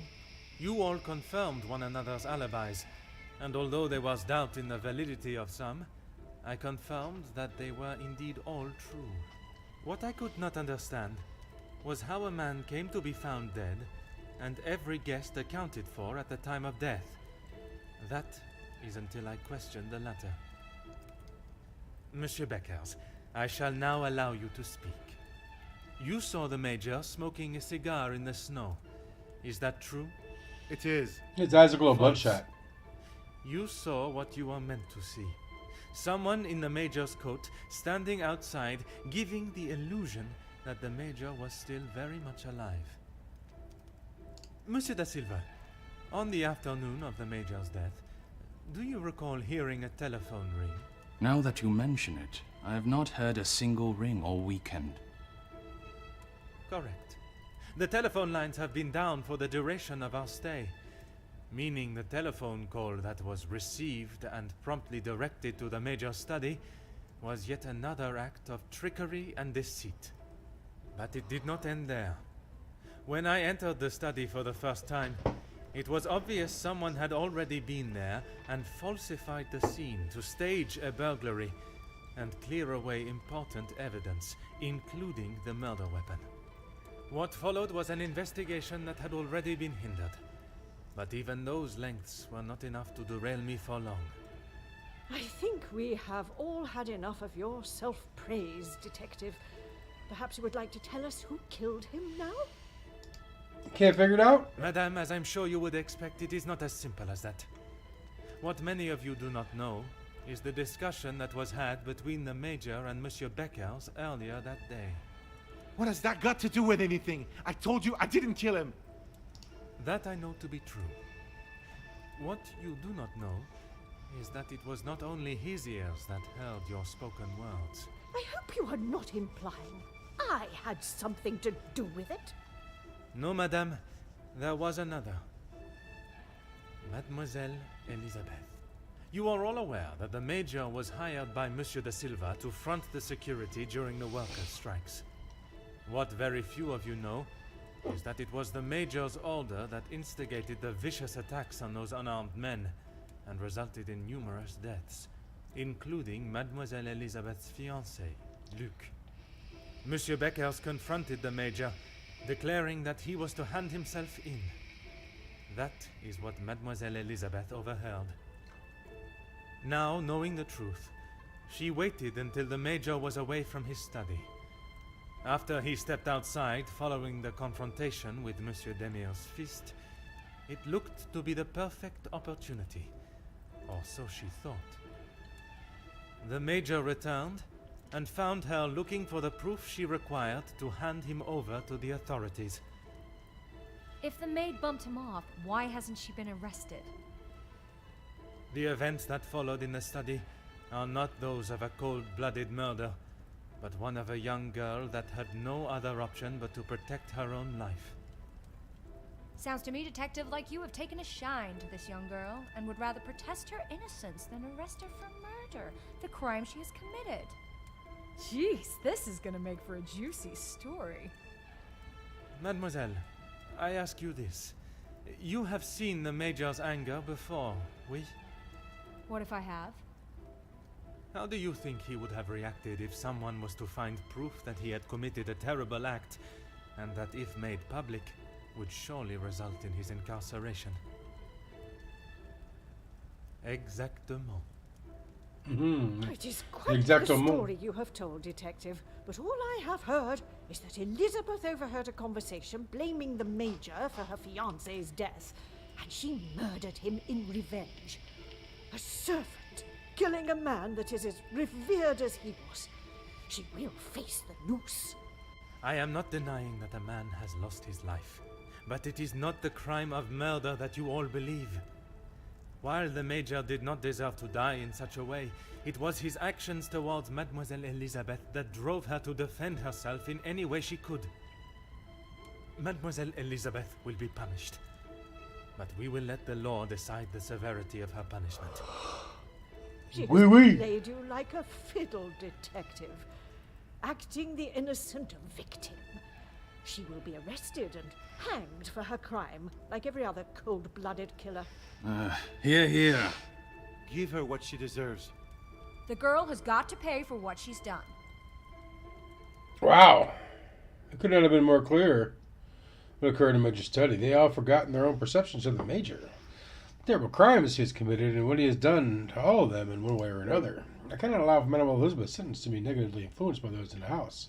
you all confirmed one another's alibis, and although there was doubt in the validity of some, I confirmed that they were indeed all true. What I could not understand was how a man came to be found dead, and every guest accounted for at the time of death. That is until I questioned the latter. Monsieur Beckers, I shall now allow you to speak. You saw the Major smoking a cigar in the snow. Is that true? It is. His eyes are glowing False. bloodshot. You saw what you were meant to see. Someone in the Major's coat standing outside, giving the illusion that the Major was still very much alive. Monsieur da Silva, on the afternoon of the Major's death, do you recall hearing a telephone ring? Now that you mention it, I have not heard a single ring all weekend. Correct. The telephone lines have been down for the duration of our stay, meaning the telephone call that was received and promptly directed to the Major's study was yet another act of trickery and deceit. But it did not end there. When I entered the study for the first time, it was obvious someone had already been there and falsified the scene to stage a burglary and clear away important evidence, including the murder weapon. What followed was an investigation that had already been hindered. But even those lengths were not enough to derail me for long. I think we have all had enough of your self-praise, Detective. Perhaps you would like to tell us who killed him now? Can't figure it out? Madame, as I'm sure you would expect, it is not as simple as that. What many of you do not know is the discussion that was had between the Major and Monsieur Beckers earlier that day. What has that got to do with anything? I told you I didn't kill him. That I know to be true. What you do not know is that it was not only his ears that heard your spoken words. I hope you are not implying I had something to do with it. No, madame, there was another. Mademoiselle Elizabeth. You are all aware that the Major was hired by Monsieur de Silva to front the security during the workers' strikes. What very few of you know is that it was the Major's order that instigated the vicious attacks on those unarmed men and resulted in numerous deaths, including Mademoiselle Elizabeth's fiancé, Luc. Monsieur Beckers confronted the Major, declaring that he was to hand himself in. That is what Mademoiselle Elizabeth overheard. Now, knowing the truth, she waited until the Major was away from his study. After he stepped outside following the confrontation with Monsieur Demire's fist, it looked to be the perfect opportunity, or so she thought. The Major returned and found her looking for the proof she required to hand him over to the authorities. If the maid bumped him off, why hasn't she been arrested? The events that followed in the study are not those of a cold-blooded murder, but one of a young girl that had no other option but to protect her own life. Sounds to me, Detective, like you have taken a shine to this young girl and would rather protest her innocence than arrest her for murder, the crime she has committed. Jeez, this is gonna make for a juicy story. Mademoiselle, I ask you this. You have seen the Major's anger before, oui? What if I have? How do you think he would have reacted if someone was to find proof that he had committed a terrible act, and that, if made public, would surely result in his incarceration? Exactement. It is quite a story you have told, Detective, but all I have heard is that Elizabeth overheard a conversation blaming the Major for her fiancé's death, and she murdered him in revenge. A servant killing a man that is as revered as he was. She will face the noose. I am not denying that a man has lost his life, but it is not the crime of murder that you all believe. While the Major did not deserve to die in such a way, it was his actions towards Mademoiselle Elizabeth that drove her to defend herself in any way she could. Mademoiselle Elizabeth will be punished, but we will let the law decide the severity of her punishment. She has played you like a fiddle, Detective, acting the innocent victim. She will be arrested and hanged for her crime, like every other cold-blooded killer. Here. Give her what she deserves. The girl has got to pay for what she's done. Wow. It could not have been more clear what occurred in Major's study. They all forgotten their own perceptions of the Major. Terrible crimes he has committed and what he has done to all of them in one way or another. I cannot allow for Mademoiselle Elizabeth's sentence to be negatively influenced by those in the house.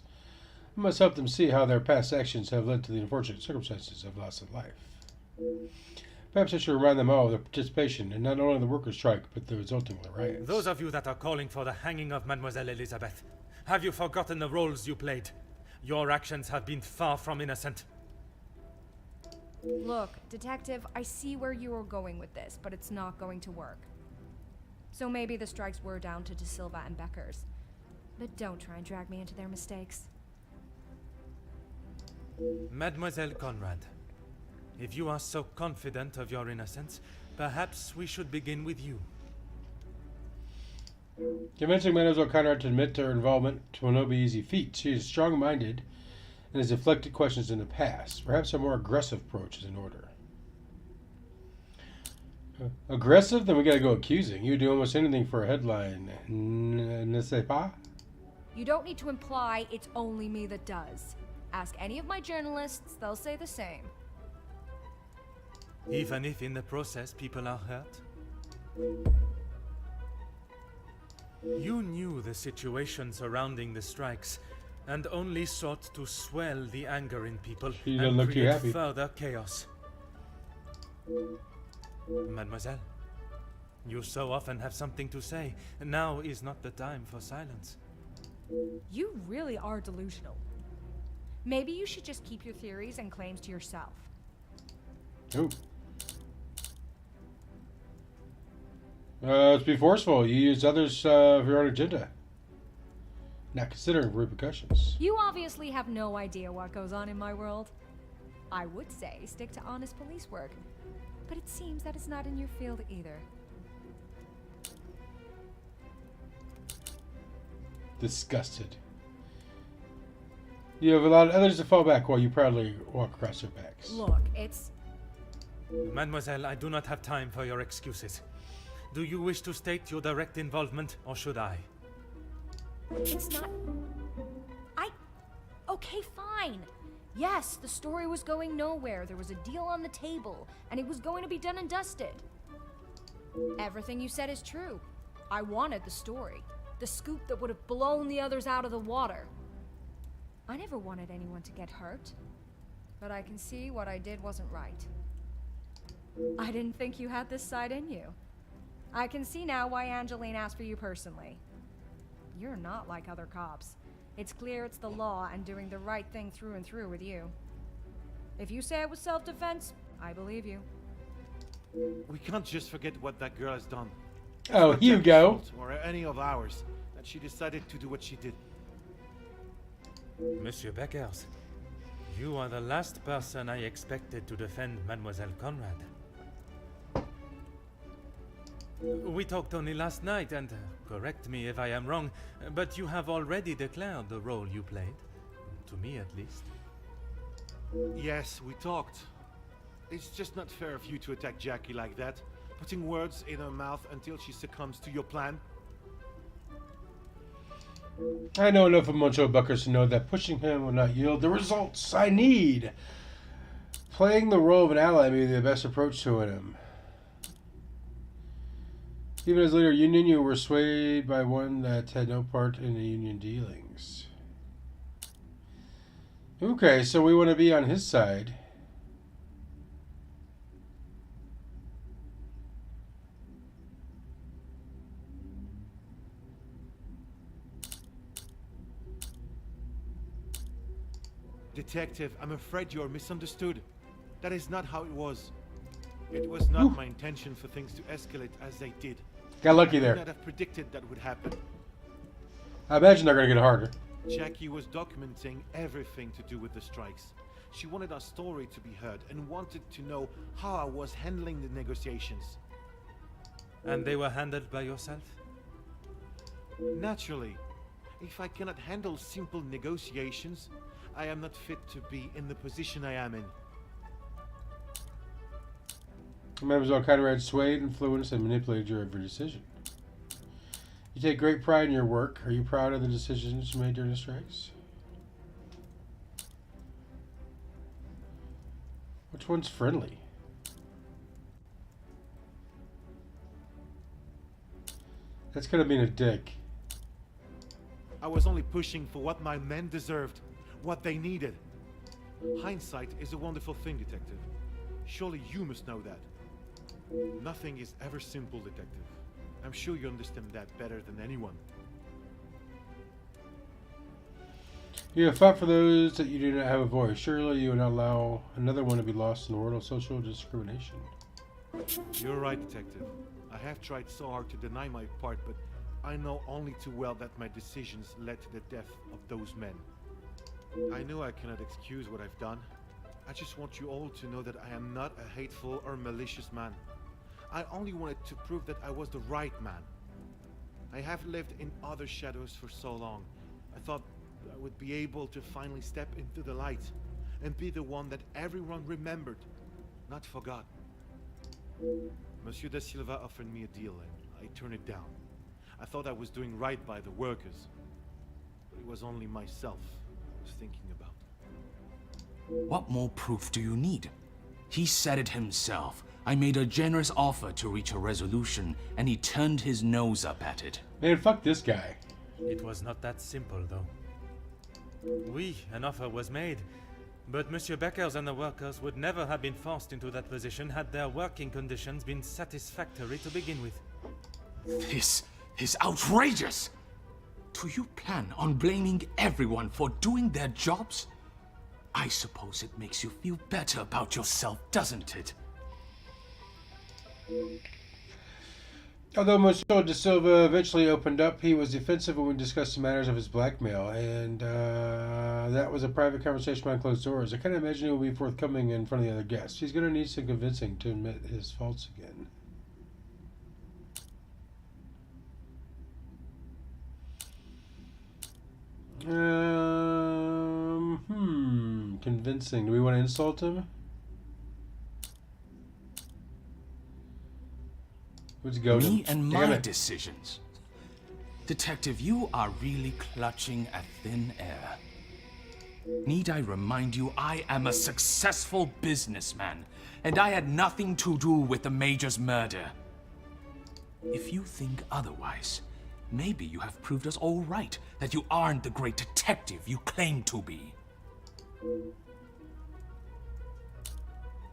I must help them see how their past actions have led to the unfortunate circumstances of loss of life. Perhaps I should remind them all of their participation in not only the workers' strike, but the resulting riots. Those of you that are calling for the hanging of Mademoiselle Elizabeth, have you forgotten the roles you played? Your actions have been far from innocent. Look, Detective, I see where you are going with this, but it's not going to work. So maybe the strikes were down to De Silva and Beckers. But don't try and drag me into their mistakes. Mademoiselle Conrad, if you are so confident of your innocence, perhaps we should begin with you. Convincing Mademoiselle Conrad to admit to her involvement will no be easy feat. She is strong-minded and has deflected questions in the past. Perhaps a more aggressive approach is in order. Aggressive? Then we gotta go accusing. You do almost anything for a headline. Ne sais pas? You don't need to imply it's only me that does. Ask any of my journalists, they'll say the same. Even if in the process people are hurt? You knew the situation surrounding the strikes, and only sought to swell the anger in people and create further chaos. Mademoiselle, you so often have something to say. Now is not the time for silence. You really are delusional. Maybe you should just keep your theories and claims to yourself. Ooh. Let's be forceful. You use others for your own agenda, not considering repercussions. You obviously have no idea what goes on in my world. I would say stick to honest police work, but it seems that it's not in your field either. Disgusted. You have allowed others to fall back while you proudly walk across their backs. Look, it's... Mademoiselle, I do not have time for your excuses. Do you wish to state your direct involvement, or should I? It's not... Okay, fine. Yes, the story was going nowhere. There was a deal on the table, and it was going to be done and dusted. Everything you said is true. I wanted the story. The scoop that would have blown the others out of the water. I never wanted anyone to get hurt. But I can see what I did wasn't right. I didn't think you had this side in you. I can see now why Angeline asked for you personally. You're not like other cops. It's clear it's the law and doing the right thing through and through with you. If you say it was self-defense, I believe you. We can't just forget what that girl has done. Oh, Hugo. Or any of ours, that she decided to do what she did. Monsieur Beckers, you are the last person I expected to defend Mademoiselle Conrad. We talked only last night, and correct me if I am wrong, but you have already declared the role you played. To me, at least. Yes, we talked. It's just not fair of you to attack Jackie like that. putting words in her mouth until she succumbs to your plan? I know enough of Moncho Buckers to know that pushing him will not yield the results I need. Playing the role of an ally may be the best approach to him. Even as leader of Union, you were swayed by one that had no part in the Union dealings. Okay, so we want to be on his side. Detective, I'm afraid you are misunderstood. That is not how it was. It was not my intention for things to escalate as they did. Got lucky there. I could not have predicted that would happen. I imagine they're going to get harder. Jackie was documenting everything to do with the strikes. She wanted our story to be heard and wanted to know how I was handling the negotiations. And they were handled by yourself? Naturally. If I cannot handle simple negotiations, I am not fit to be in the position I am in. Mademoiselle Conrad swayed, influenced, and manipulated your every decision. You take great pride in your work. Are you proud of the decisions you made during the strikes? Which one's friendly? That's gonna be a dick. I was only pushing for what my men deserved, what they needed. Hindsight is a wonderful thing, Detective. Surely you must know that. Nothing is ever simple, Detective. I'm sure you understand that better than anyone. You have fought for those that you do not have a voice. Surely you would not allow another one to be lost in the world of social discrimination. You're right, Detective. I have tried so hard to deny my part, but I know only too well that my decisions led to the death of those men. I know I cannot excuse what I've done. I just want you all to know that I am not a hateful or malicious man. I only wanted to prove that I was the right man. I have lived in other shadows for so long. I thought I would be able to finally step into the light and be the one that everyone remembered, not forgot. Monsieur da Silva offered me a deal and I turned it down. I thought I was doing right by the workers, but it was only myself I was thinking about. What more proof do you need? He said it himself. I made a generous offer to reach a resolution, and he turned his nose up at it. Man, fuck this guy. It was not that simple, though. Oui, an offer was made, but Monsieur Beckers and the workers would never have been forced into that position had their working conditions been satisfactory to begin with. This is outrageous! Do you plan on blaming everyone for doing their jobs? I suppose it makes you feel better about yourself, doesn't it? Although Monsieur da Silva eventually opened up, he was defensive when we discussed the matters of his blackmail, and that was a private conversation behind closed doors. I can't imagine he will be forthcoming in front of the other guests. He's going to need some convincing to admit his faults again. Convincing. Do we want to insult him? Let's go. Me and my decisions. Detective, you are really clutching at thin air. Need I remind you, I am a successful businessman, and I had nothing to do with the Major's murder. If you think otherwise, maybe you have proved us all right, that you aren't the great detective you claim to be.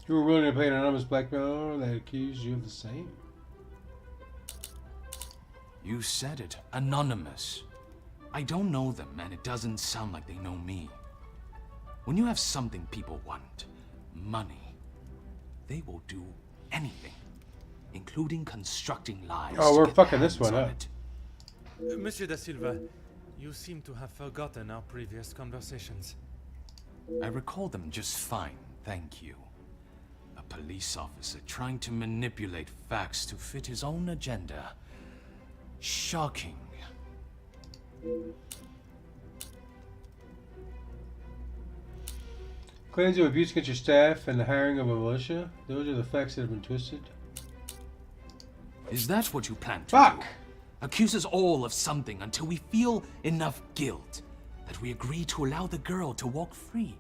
You were willing to pay an anonymous blackmailer that accused you of the same? You said it. Anonymous. I don't know them, and it doesn't sound like they know me. When you have something people want, money, they will do anything, including constructing lies. Oh, we're fucking this one up. Monsieur da Silva, you seem to have forgotten our previous conversations. I recall them just fine, thank you. A police officer trying to manipulate facts to fit his own agenda. Shocking. Claims of abuse against your staff and the hiring of a militia. Those are the facts that have been twisted. Is that what you plan to Fuck! do? Accuse us all of something until we feel enough guilt that we agree to allow the girl to walk free.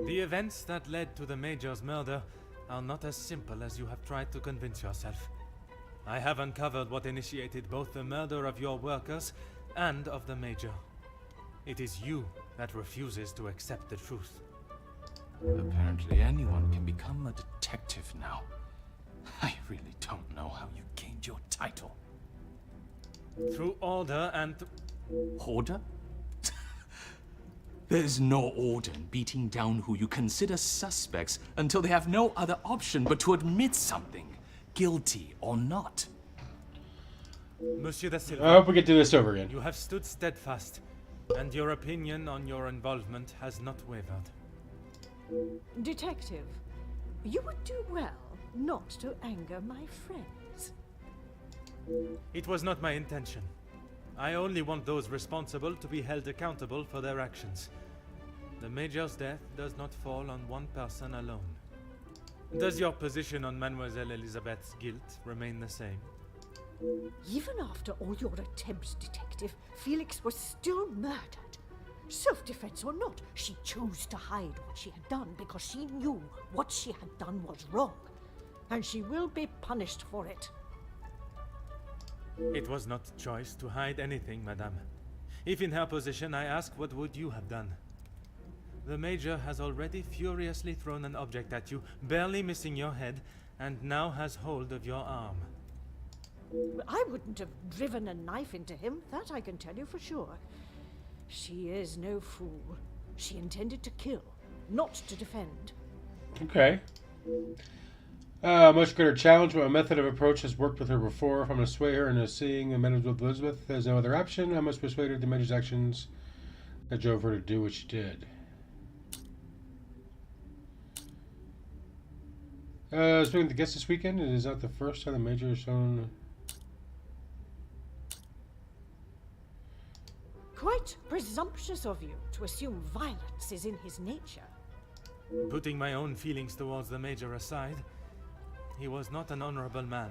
The events that led to the Major's murder are not as simple as you have tried to convince yourself. I have uncovered what initiated both the murder of your workers and of the Major. It is you that refuses to accept the truth. Apparently anyone can become a detective now. I really don't know how you gained your title. Through order and... Order? There's no order in beating down who you consider suspects until they have no other option but to admit something, guilty or not. Monsieur da Silva, I hope we get to this over again. you have stood steadfast, and your opinion on your involvement has not wavered. Detective, you would do well not to anger my friends. It was not my intention. I only want those responsible to be held accountable for their actions. The Major's death does not fall on one person alone. Does your position on Mademoiselle Elizabeth's guilt remain the same? Even after all your attempts, Detective, Felix was still murdered. Self-defense or not, she chose to hide what she had done because she knew what she had done was wrong. And she will be punished for it. It was not choice to hide anything, madame. If in her position, I ask, what would you have done? The Major has already furiously thrown an object at you, barely missing your head, and now has hold of your arm. I wouldn't have driven a knife into him, that I can tell you for sure. She is no fool. She intended to kill, not to defend. Okay. Much greater challenge, but my method of approach has worked with her before. If I'm going to sway her into seeing amendments with Elizabeth, there's no other option. I must persuade her the Major's actions that drove her to do what she did. Speaking of the guests this weekend, it is not the first time the Major has shown... Quite presumptuous of you to assume violence is in his nature. Putting my own feelings towards the Major aside, he was not an honorable man,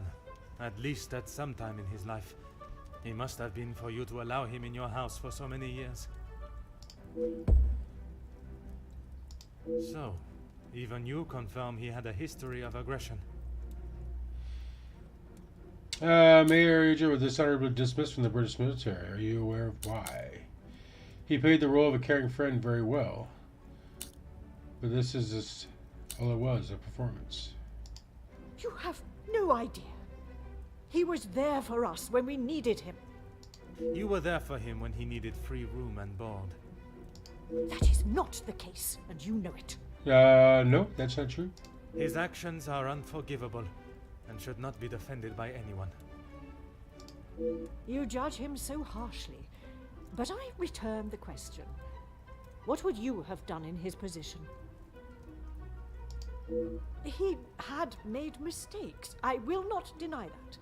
at least at some time in his life. He must have been for you to allow him in your house for so many years. So, even you confirm he had a history of aggression. Mayor Ager was dishonorably dismissed from the British military. Are you aware of why? He played the role of a caring friend very well. But this is just all it was, a performance. You have no idea. He was there for us when we needed him. You were there for him when he needed free room and board. That is not the case, and you know it. No, that's not true. His actions are unforgivable and should not be defended by anyone. You judge him so harshly, but I return the question. What would you have done in his position? He had made mistakes. I will not deny that.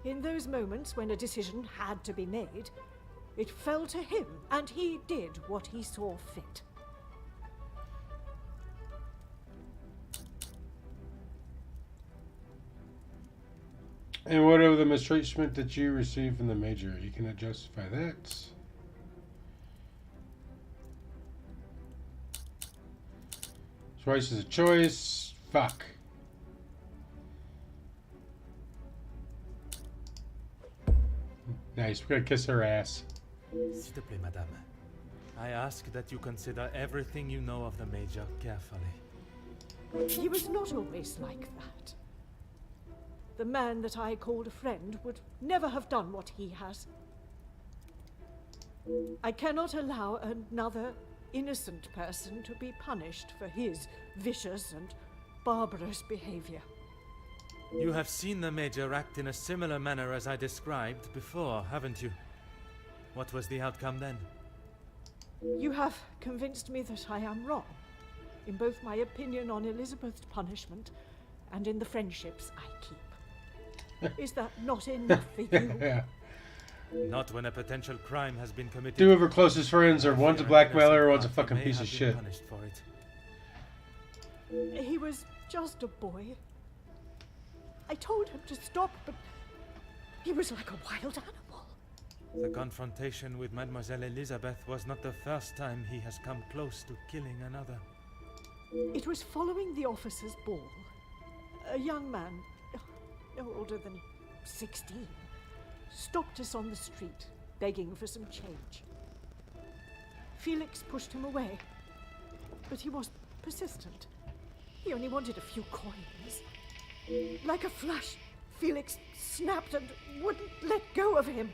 In those moments when a decision had to be made, it fell to him, and he did what he saw fit. And what of the mistreatment that you received from the Major? You cannot justify that. Choice is a choice. Fuck. Nice. We're gonna kiss her ass. S'il te plaît, madame. I ask that you consider everything you know of the Major carefully. He was not always like that. The man that I called a friend would never have done what he has. I cannot allow another innocent person to be punished for his vicious and barbarous behavior. You have seen the Major act in a similar manner as I described before, haven't you? What was the outcome then? You have convinced me that I am wrong, in both my opinion on Elizabeth's punishment and in the friendships I keep. Is that not enough for you? Yeah. Not when a potential crime has been committed. Two of her closest friends are one's a blackmailer, one's a fucking piece of shit. Punished for it. He was just a boy. I told him to stop, but he was like a wild animal. The confrontation with Mademoiselle Elizabeth was not the first time he has come close to killing another. It was following the officers' ball. A young man, no older than 16, stopped us on the street, begging for some change. Felix pushed him away, but he was persistent. He only wanted a few coins. Like a flash, Felix snapped and wouldn't let go of him.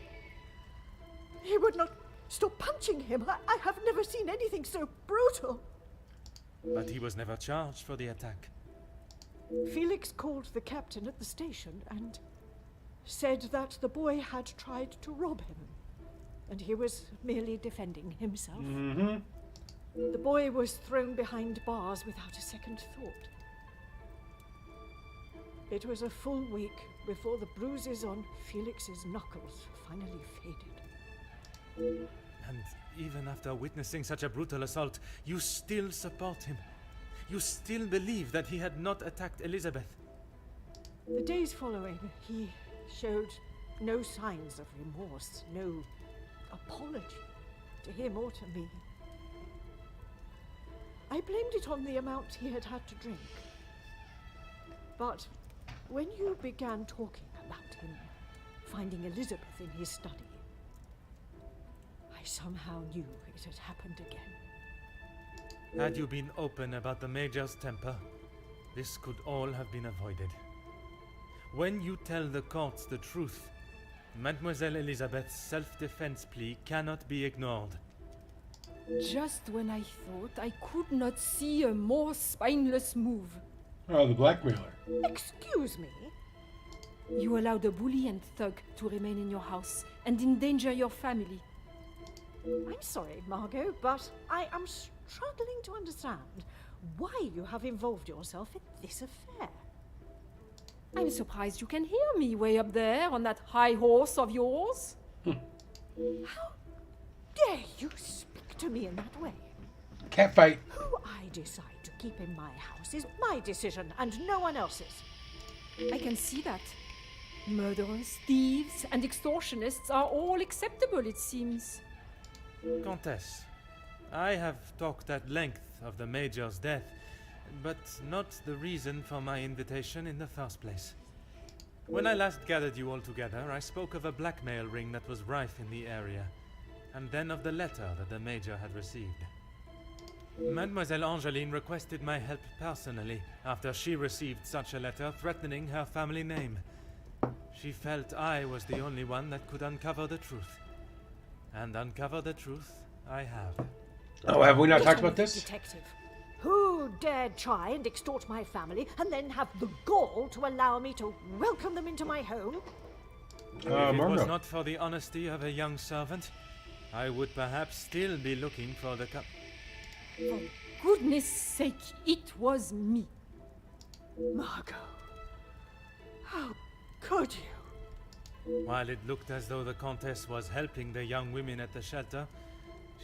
He would not stop punching him. I have never seen anything so brutal. But he was never charged for the attack. Felix called the captain at the station and said that the boy had tried to rob him, and he was merely defending himself. Mm-hmm. The boy was thrown behind bars without a second thought. It was a full week before the bruises on Felix's knuckles finally faded. And even after witnessing such a brutal assault, you still support him. You still believe that he had not attacked Elizabeth. The days following, he showed no signs of remorse, no apology to him or to me. I blamed it on the amount he had had to drink. But when you began talking about him finding Elizabeth in his study, I somehow knew it had happened again. Had you been open about the Major's temper, this could all have been avoided. When you tell the courts the truth, Mademoiselle Elizabeth's self-defense plea cannot be ignored. Just when I thought I could not see a more spineless move. Oh, the blackmailer. Excuse me? You allowed a bully and thug to remain in your house and endanger your family. I'm sorry, Margot, but I am struggling to understand why you have involved yourself in this affair. I'm surprised you can hear me way up there on that high horse of yours. How dare you speak to me in that way? Cat fight. Who I decide to keep in my house is my decision and no one else's. I can see that. Murderers, thieves, and extortionists are all acceptable, it seems. Countess, I have talked at length of the Major's death, but not the reason for my invitation in the first place. When I last gathered you all together, I spoke of a blackmail ring that was rife in the area, and then of the letter that the Major had received. Mademoiselle Angeline requested my help personally after she received such a letter threatening her family name. She felt I was the only one that could uncover the truth. And uncover the truth I have. Oh, have we not talked about this? Detective, who dared try and extort my family and then have the gall to allow me to welcome them into my home? If it was not for the honesty of a young servant, I would perhaps still be looking for the For goodness sake, it was me. Margot, how could you? While it looked as though the Countess was helping the young women at the shelter,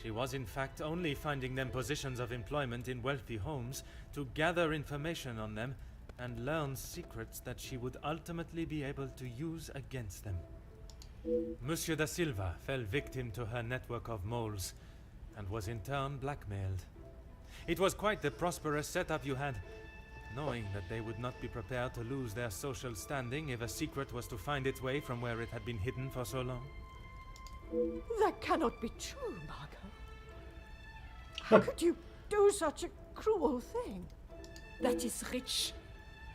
she was in fact only finding them positions of employment in wealthy homes to gather information on them and learn secrets that she would ultimately be able to use against them. Monsieur da Silva fell victim to her network of moles and was in turn blackmailed. It was quite the prosperous setup you had, knowing that they would not be prepared to lose their social standing if a secret was to find its way from where it had been hidden for so long. That cannot be true, Margot. How could you do such a cruel thing? That is rich,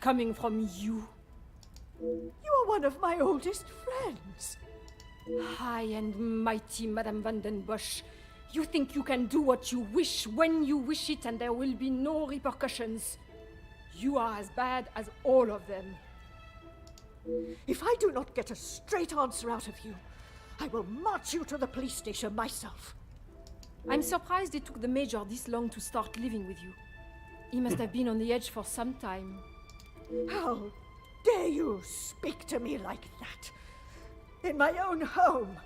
coming from you. You are one of my oldest friends. High and mighty, Madame Van den Bosch. You think you can do what you wish when you wish it and there will be no repercussions. You are as bad as all of them. If I do not get a straight answer out of you, I will march you to the police station myself. I'm surprised it took the Major this long to start living with you. He must have been on the edge for some time. How dare you speak to me like that? In my own home.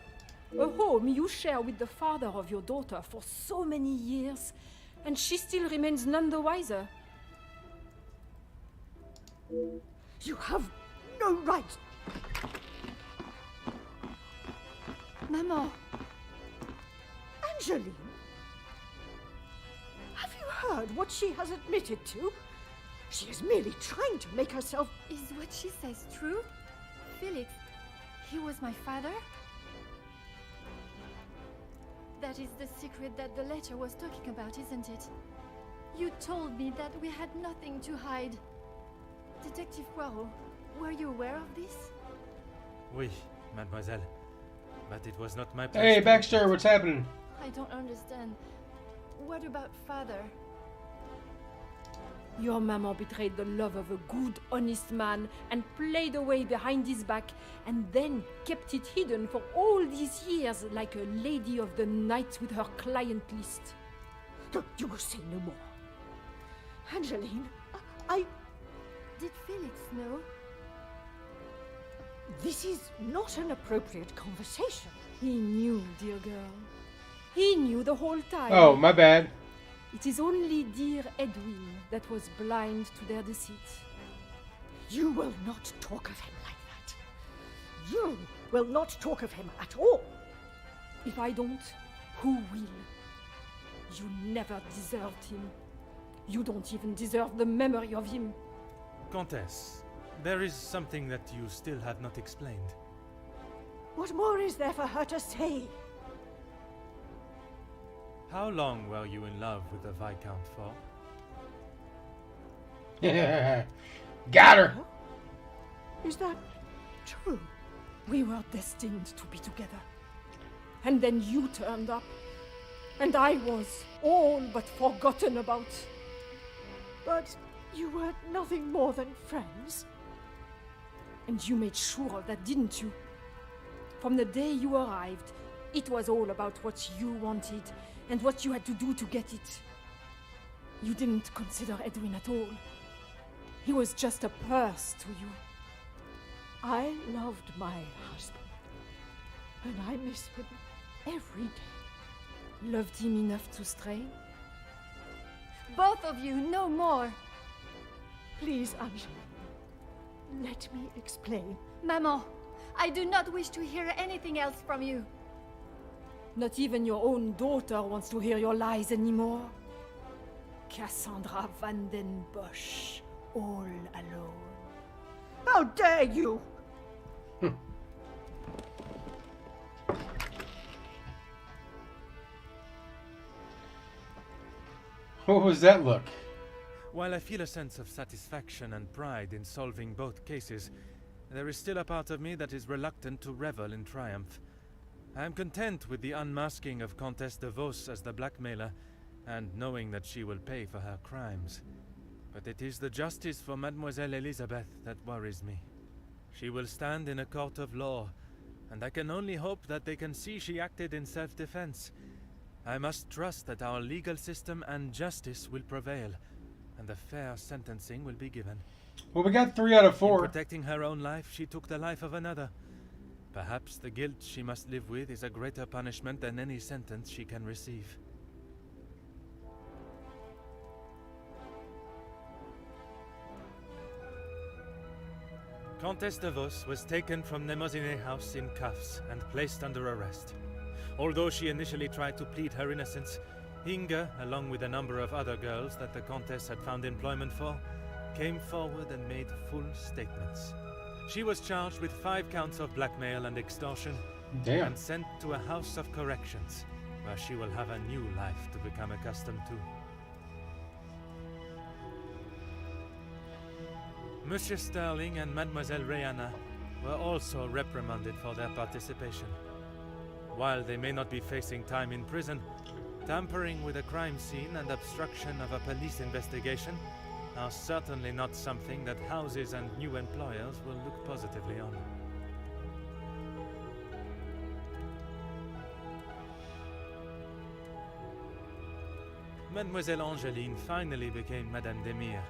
A home you share with the father of your daughter for so many years, and she still remains none the wiser. You have no right. Maman. Angeline? Have you heard what she has admitted to? She is merely trying to make herself... Is what she says true? Felix, he was my father? That is the secret that the letter was talking about, isn't it? You told me that we had nothing to hide. Detective Poirot, were you aware of this? Oui, mademoiselle. But it was not my place. Hey, Baxter, what's happening? I don't understand. What about father? Your maman betrayed the love of a good, honest man and played away behind his back and then kept it hidden for all these years like a lady of the night with her client list. You will say no more. Angeline, I... Did Felix know? This is not an appropriate conversation. He knew, dear girl. He knew the whole time. Oh, my bad. It is only dear Edwin that was blind to their deceit. You will not talk of him like that. You will not talk of him at all. If I don't, who will? You never deserved him. You don't even deserve the memory of him. Comtesse, there is something that you still have not explained. What more is there for her to say? How long were you in love with the Viscount for? Got her! Is that true? We were destined to be together. And then you turned up. And I was all but forgotten about. But you were nothing more than friends. And you made sure of that, didn't you? From the day you arrived, it was all about what you wanted and what you had to do to get it. You didn't consider Edwin at all. He was just a purse to you. I loved my husband, and I miss him every day. Loved him enough to stray? Both of you, no more. Please, Angeline, let me explain. Maman, I do not wish to hear anything else from you. Not even your own daughter wants to hear your lies anymore. Cassandra Van den Bosch, all alone. How dare you! What was that look? While I feel a sense of satisfaction and pride in solving both cases, there is still a part of me that is reluctant to revel in triumph. I am content with the unmasking of Comtesse de Vos as the blackmailer, and knowing that she will pay for her crimes. But it is the justice for Mademoiselle Elizabeth that worries me. She will stand in a court of law, and I can only hope that they can see she acted in self-defense. I must trust that our legal system and justice will prevail, and a fair sentencing will be given. Well, we got 3 out of 4. In protecting her own life, she took the life of another. Perhaps the guilt she must live with is a greater punishment than any sentence she can receive. Comtesse de Vos was taken from Nemozinet House in cuffs and placed under arrest. Although she initially tried to plead her innocence, Inge, along with a number of other girls that the Comtesse had found employment for, came forward and made full statements. She was charged with 5 counts of blackmail and extortion, and sent to a house of corrections, where she will have a new life to become accustomed to. Monsieur Sterling and Mademoiselle Rihanna were also reprimanded for their participation. While they may not be facing time in prison, tampering with a crime scene and obstruction of a police investigation are certainly not something that houses and new employers will look positively on. Mademoiselle Angeline finally became Madame Demire,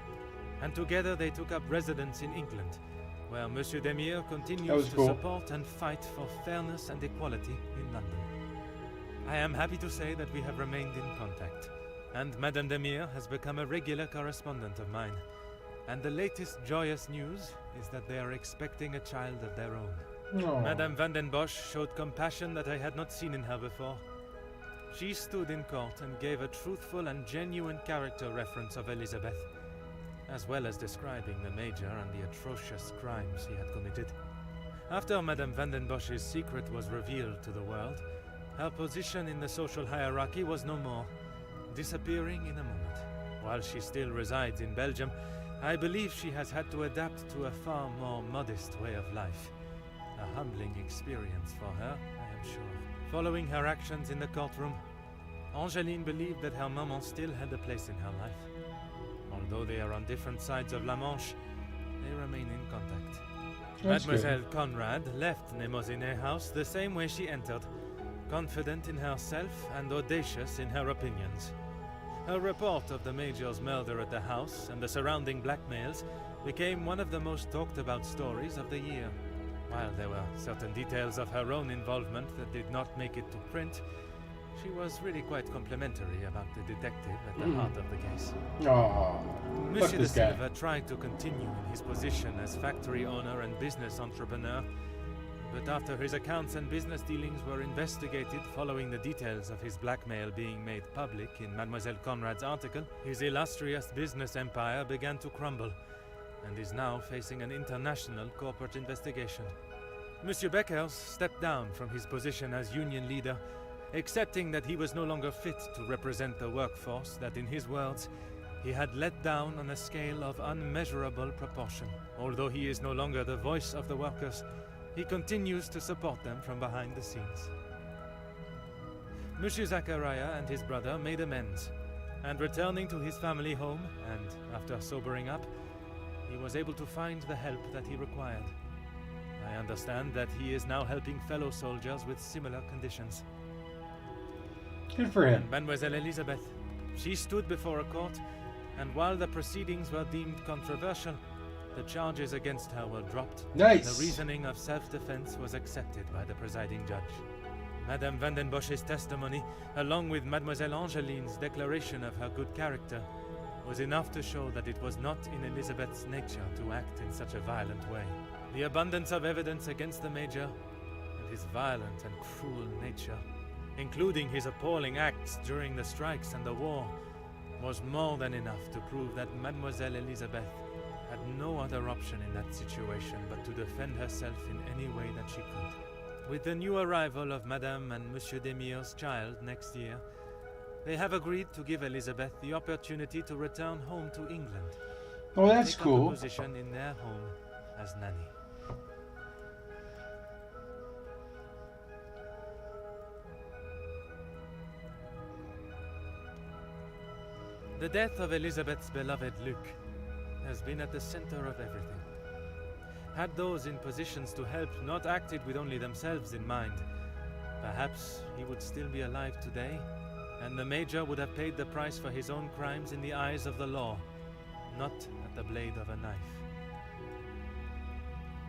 and together they took up residence in England, where Monsieur Demire continues to support and fight for fairness and equality in London. I am happy to say that we have remained in contact, and Madame Demire has become a regular correspondent of mine. And the latest joyous news is that they are expecting a child of their own. Aw. Madame van den Bosch showed compassion that I had not seen in her before. She stood in court and gave a truthful and genuine character reference of Elizabeth, as well as describing the Major and the atrocious crimes he had committed. After Madame van den Bosch's secret was revealed to the world, her position in the social hierarchy was no more, disappearing in a moment. While she still resides in Belgium, I believe she has had to adapt to a far more modest way of life. A humbling experience for her, I am sure. Following her actions in the courtroom, Angeline believed that her maman still had a place in her life. Although they are on different sides of La Manche, they remain in contact. That's Mademoiselle good. Conrad left Nemozinet House the same way she entered, confident in herself and audacious in her opinions. Her report of the Major's murder at the house and the surrounding blackmails became one of the most talked about stories of the year. While there were certain details of her own involvement that did not make it to print, she was really quite complimentary about the detective at the heart of the case. Aw, fuck Monsieur de this guy. Silva tried to continue in his position as factory owner and business entrepreneur, but after his accounts and business dealings were investigated following the details of his blackmail being made public in Mademoiselle Conrad's article, his illustrious business empire began to crumble and is now facing an international corporate investigation. Monsieur Beckers stepped down from his position as union leader, accepting that he was no longer fit to represent the workforce that, in his words, he had let down on a scale of unmeasurable proportion. Although he is no longer the voice of the workers, he continues to support them from behind the scenes. Monsieur Zachariah and his brother made amends, and returning to his family home, and after sobering up, he was able to find the help that he required. I understand that he is now helping fellow soldiers with similar conditions. Good for him. And Mademoiselle Elizabeth, she stood before a court, and while the proceedings were deemed controversial, the charges against her were dropped. Nice. The reasoning of self-defense was accepted by the presiding judge. Madame van den Bosch's testimony, along with Mademoiselle Angeline's declaration of her good character, was enough to show that it was not in Elizabeth's nature to act in such a violent way. The abundance of evidence against the Major, and his violent and cruel nature, including his appalling acts during the strikes and the war, was more than enough to prove that Mademoiselle Elizabeth had no other option in that situation but to defend herself in any way that she could. With the new arrival of Madame and Monsieur Demire's child next year, they have agreed to give Elizabeth the opportunity to return home to England. Oh, that's take up cool. a position in their home as nanny. The death of Elizabeth's beloved Luc has been at the center of everything. Had those in positions to help not acted with only themselves in mind, perhaps he would still be alive today, and the Major would have paid the price for his own crimes in the eyes of the law, not at the blade of a knife.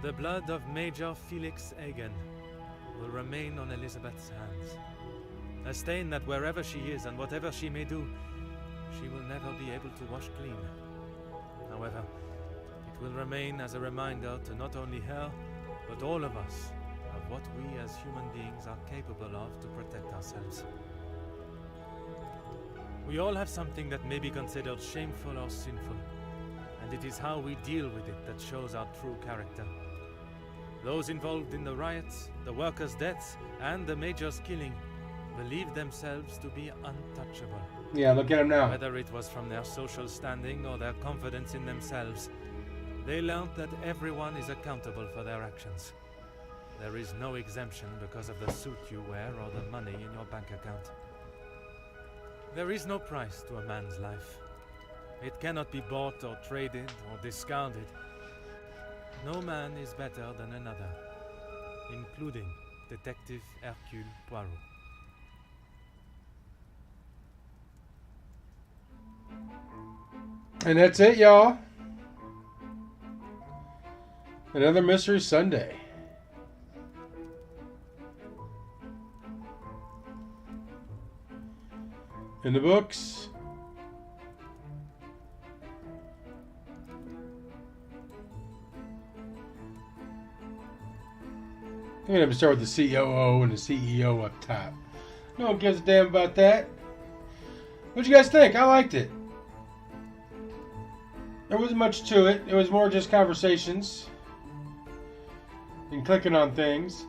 The blood of Major Felix Hagen will remain on Elizabeth's hands, a stain that wherever she is and whatever she may do, she will never be able to wash clean. However, it will remain as a reminder to not only her, but all of us, of what we as human beings are capable of to protect ourselves. We all have something that may be considered shameful or sinful, and it is how we deal with it that shows our true character. Those involved in the riots, the workers' deaths, and the Major's killing believed themselves to be untouchable. Yeah, look at him now. Whether it was from their social standing or their confidence in themselves, they learned that everyone is accountable for their actions. There is no exemption because of the suit you wear or the money in your bank account. There is no price to a man's life. It cannot be bought or traded or discarded. No man is better than another, including Detective Hercule Poirot. And that's it, y'all. Another Mystery Sunday. In the books. I'm gonna start with the COO and the CEO up top. No one gives a damn about that. What'd you guys think? I liked it. There wasn't much to it. It was more just conversations and clicking on things.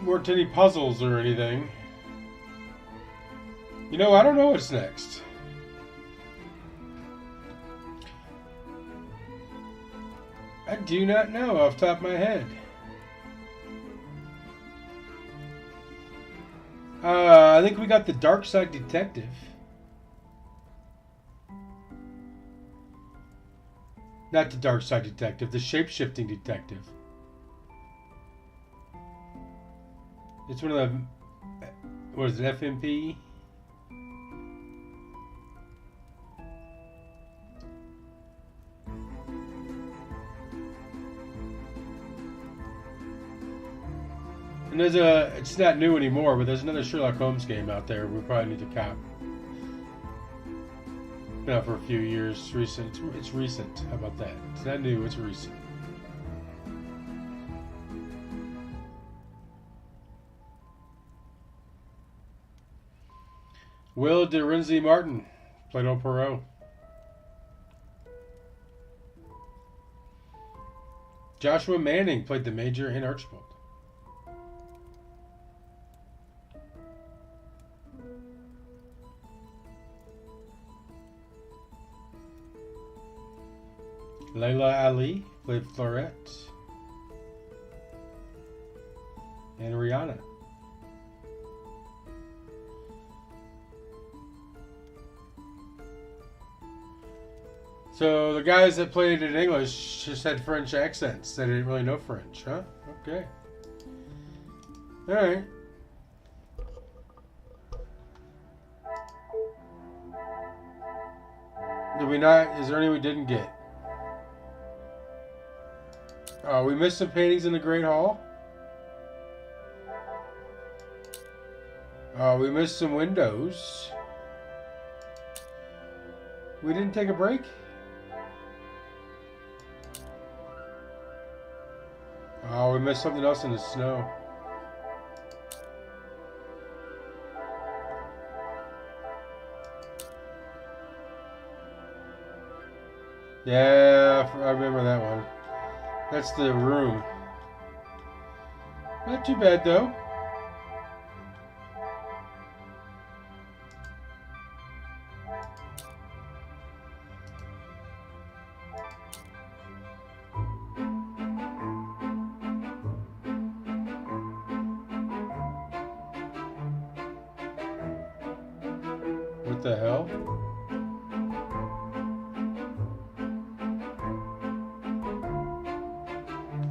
Weren't any puzzles or anything. You know, I don't know what's next. I do not know off the top of my head. I think we got the Dark Side Detective. Not the Dark Side Detective, the Shape-Shifting Detective. It's one of the... What is it, FMP? And there's a... It's not new anymore, but there's another Sherlock Holmes game out there we probably need to cop. Been out for a few years. It's recent. It's recent. How about that? It's not new, it's recent. Will de Renzi Martin played old Poirot. Joshua Manning played the Major in Archibald. Layla Ali played Florette. And Rihanna. So the guys that played in English just had French accents. They didn't really know French, huh? Okay. Alright. Did we not? Is there any we didn't get? Oh, we missed some paintings in the Great Hall. Oh, we missed some windows. We didn't take a break? Oh, we missed something else in the snow. Yeah, I remember that one. That's the room. Not too bad, though. What the hell?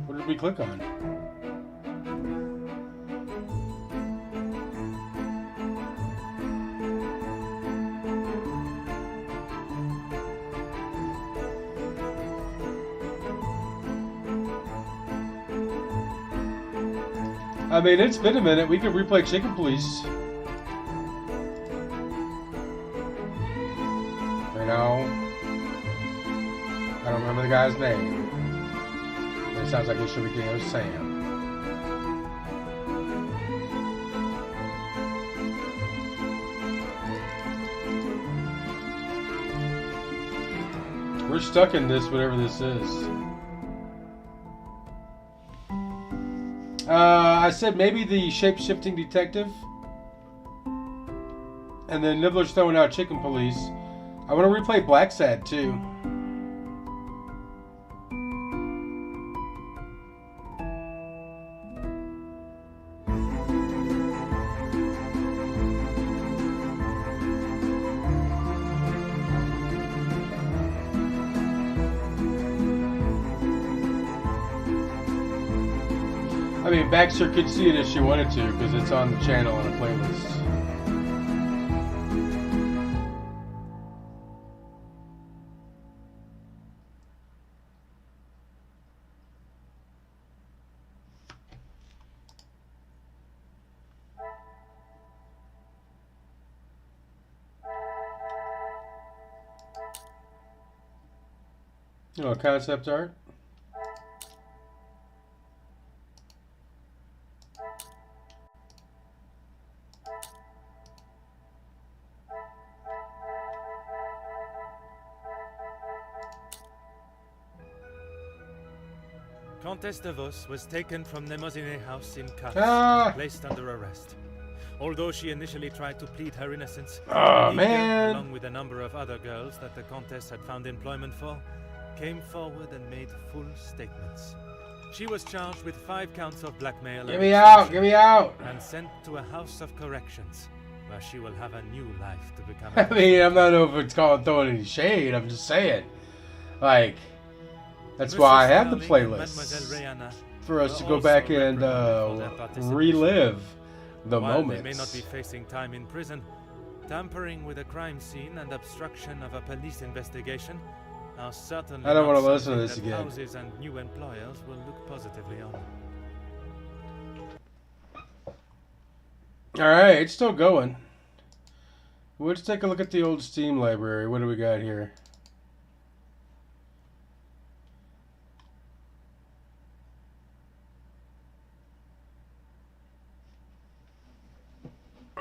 What did we click on? I mean, it's been a minute. We could replay Chicken Police. You know, I don't remember the guy's name. It sounds like he should be getting Sam. We're stuck in this, whatever this is. I said maybe the shape-shifting detective. And then Nibbler's throwing out Chicken Police. I want to replay Black Sad too. I mean, Baxter could see it if she wanted to, because it's on the channel on a playlist. You know, concept art. Countess de Vos was taken from Nemoziné House in cuffs Ah. and placed under arrest. Although she initially tried to plead her innocence, Oh, Inga, man. along with a number of other girls that the Countess had found employment for, came forward and made full statements. She was charged with 5 counts of blackmail Get me out! extortion Get me out! and sent to a house of corrections, where she will have a new life to become. I mean, I'm not know if it's called throwing any shade. I'm just saying, like, that's why I have the playlist for us to go back and relive the While moments. they may not be facing time in prison, tampering with a crime scene and obstruction of a police investigation are certainly I don't not want to listen to something this that again. houses and new employers will look positively on. Alright, it's still going. Let's take a look at the old Steam library. What do we got here?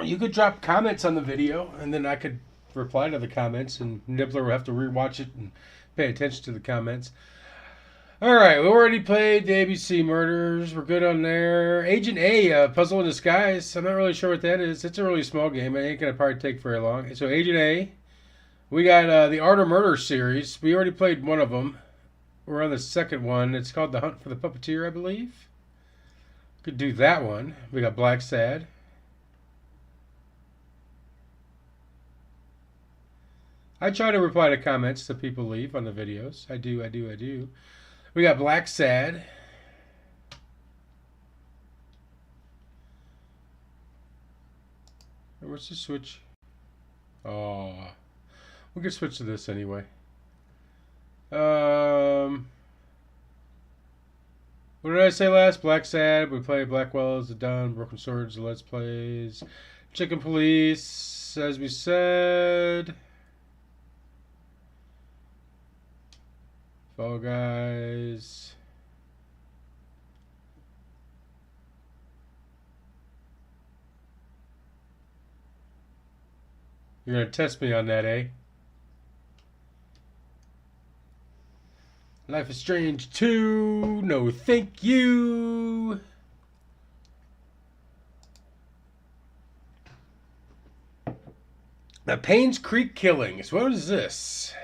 You could drop comments on the video, and then I could reply to the comments, and Nibbler will have to rewatch it and pay attention to the comments. Alright, we already played the ABC Murders. We're good on there. Agent A, Puzzle in Disguise. I'm not really sure what that is. It's a really small game. It ain't going to probably take very long. So Agent A. We got the Art of Murder series. We already played one of them. We're on the second one. It's called The Hunt for the Puppeteer, I believe. Could do that one. We got Black Sad. I try to reply to comments that people leave on the videos. I do. We got Black Sad. Where's the switch? Oh, we can switch to this anyway. What did I say last? Black Sad. We play Blackwell's, The Dawn, Broken Swords, the Let's Plays, Chicken Police, as we said. Fall Guys. You're gonna test me on that, eh? Life is Strange 2. No, thank you. The Paynes Creek Killings. What is this?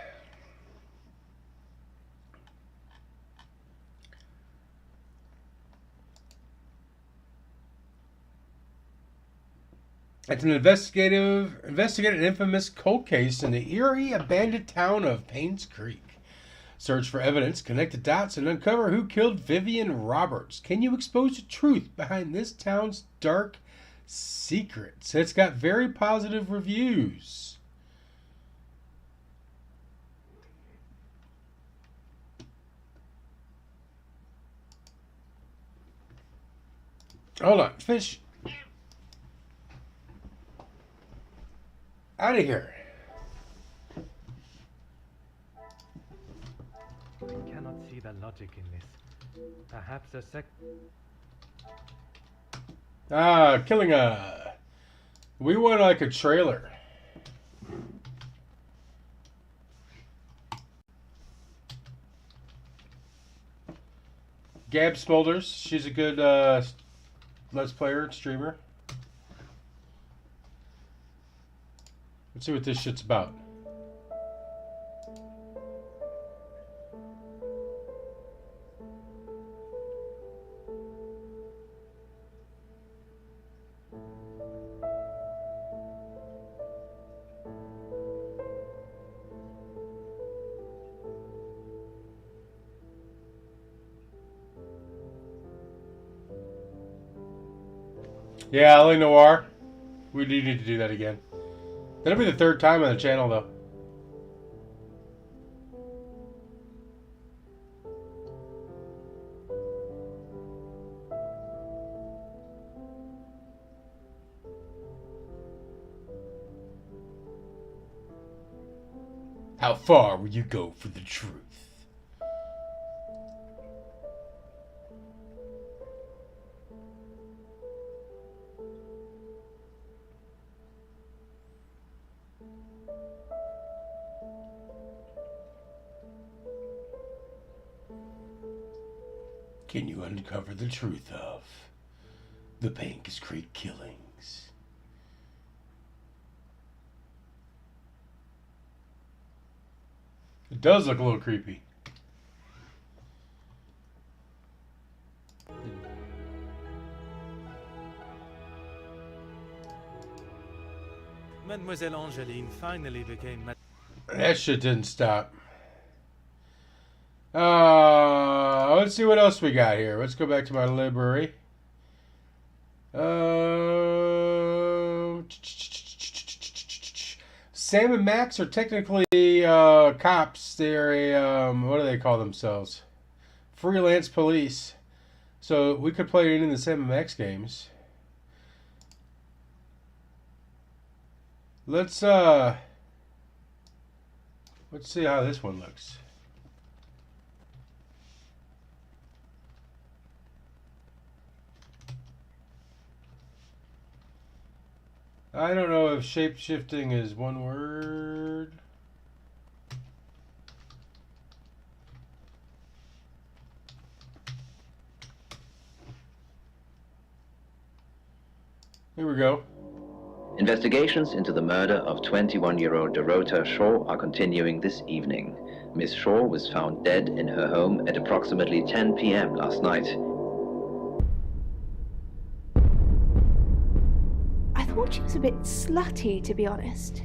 It's an investigate an infamous cold case in the eerie, abandoned town of Paynes Creek. Search for evidence, connect the dots, and uncover who killed Vivian Roberts. Can you expose the truth behind this town's dark secrets? It's got very positive reviews. Hold on, fish. Out of here. I cannot see the logic in this. Perhaps a Killing a... We want like a trailer. Gab Smulders. She's a good Let's Player, streamer. Let's see what this shit's about. Yeah, L.A. Noire. We do need to do that again. That'll be the third time on the channel, though. How far will you go for the truth? can you uncover the truth of the Pancas Creek killings? It does look a little creepy. Mademoiselle Angeline finally became That shit didn't stop. Let's see what else we got here. Let's go back to my library. Sam and Max are technically cops. They're a what do they call themselves? Freelance police. So we could play it in the Sam and Max games. Let's see how this one looks. I don't know if shape-shifting is one word. Here we go. Investigations into the murder of 21-year-old Dorota Shaw are continuing this evening. Miss Shaw was found dead in her home at approximately 10 p.m. last night. I thought she was a bit slutty, to be honest.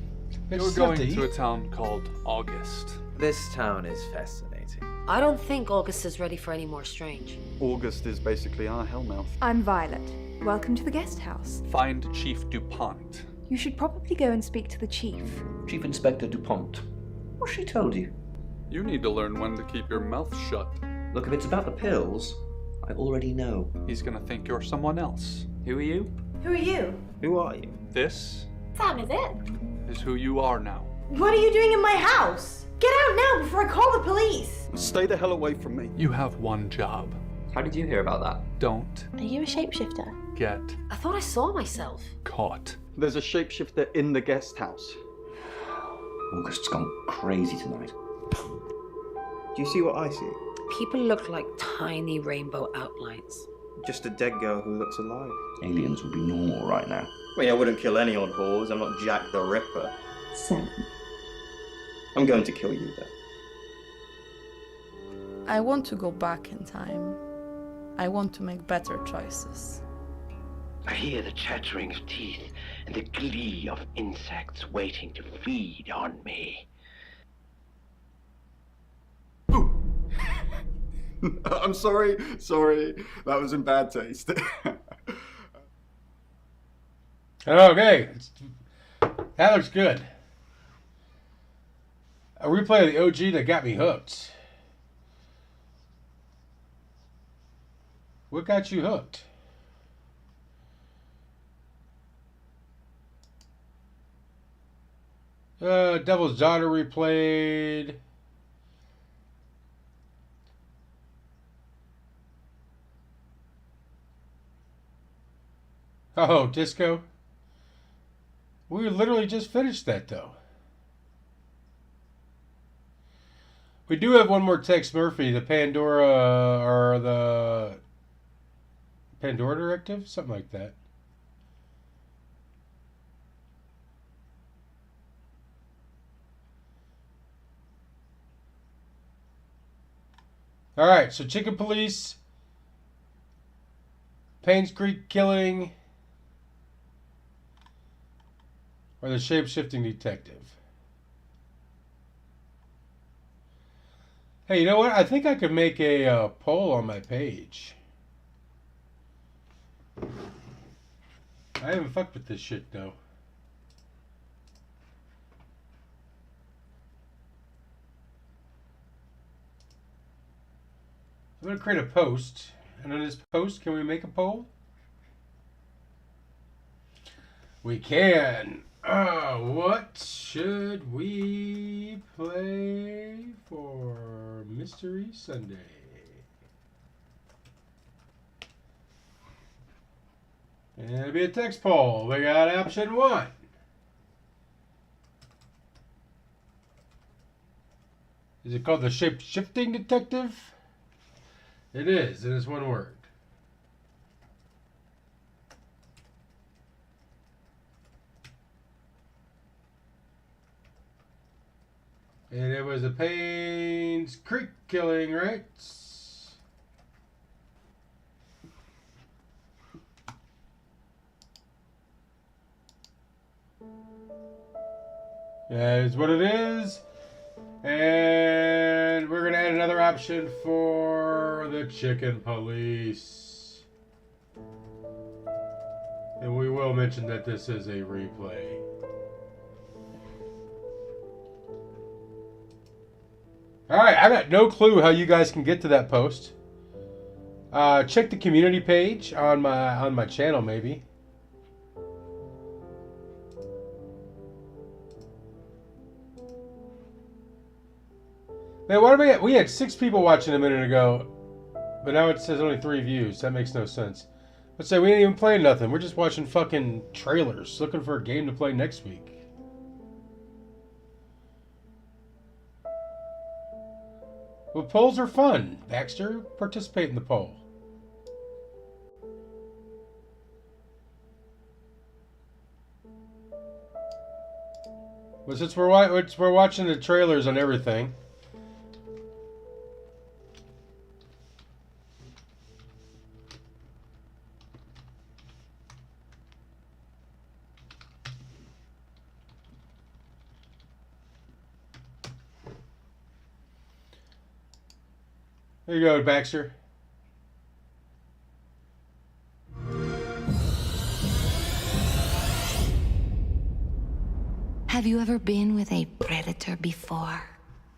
You're going to a town called August. This town is fascinating. I don't think August is ready for any more strange. August is basically our hellmouth. I'm Violet. Welcome to the guest house. Find Chief DuPont. You should probably go and speak to the chief. Chief Inspector DuPont. What's she told you? You need to learn when to keep your mouth shut. Look, if it's about the pills, I already know. He's gonna think you're someone else. Who are you? Who are you? Who are you? This That is it. is who you are now. What are you doing in my house? Get out now before I call the police! Stay the hell away from me. You have one job. How did you hear about that? Don't Are you a shapeshifter? get I thought I saw myself. caught. There's a shapeshifter in the guest house. August's gone crazy tonight. Do you see what I see? People look like tiny rainbow outlines. Just a dead girl who looks alive. Aliens would be normal right now. I mean, I wouldn't kill any odd whores. I'm not Jack the Ripper. Sam. I'm going to kill you, though. I want to go back in time. I want to make better choices. I hear the chattering of teeth and the glee of insects waiting to feed on me. I'm sorry. That was in bad taste. Okay. That looks good. A replay of the OG that got me hooked. What got you hooked? Devil's Daughter replayed. Oh, Disco. We literally just finished that, though. We do have one more Tex Murphy, the Pandora, or the Pandora Directive? Something like that. Alright, so Chicken Police, Payne's Creek Killing, or the Shape-Shifting Detective. Hey, you know what? I think I could make a poll on my page. I haven't fucked with this shit, though. I'm going to create a post. And on this post, can we make a poll? We can. What should we play for Mystery Sunday? And it'll be a text poll. We got option 1. Is it called the Shape-Shifting Detective? It is, and it's one word. And it was a Payne's Creek killing, right? That is what it is. And we're going to add another option for the chicken police. And we will mention that this is a replay. Alright, I got no clue how you guys can get to that post. Check the community page on my channel, maybe. Man, what are we at? We had 6 people watching a minute ago, but now it says only 3 views. That makes no sense. Let's say we ain't even playing nothing. We're just watching fucking trailers, looking for a game to play next week. Well, polls are fun. Baxter, participate in the poll. Well, since we're watching the trailers on everything. There you go, Baxter. Have you ever been with a predator before?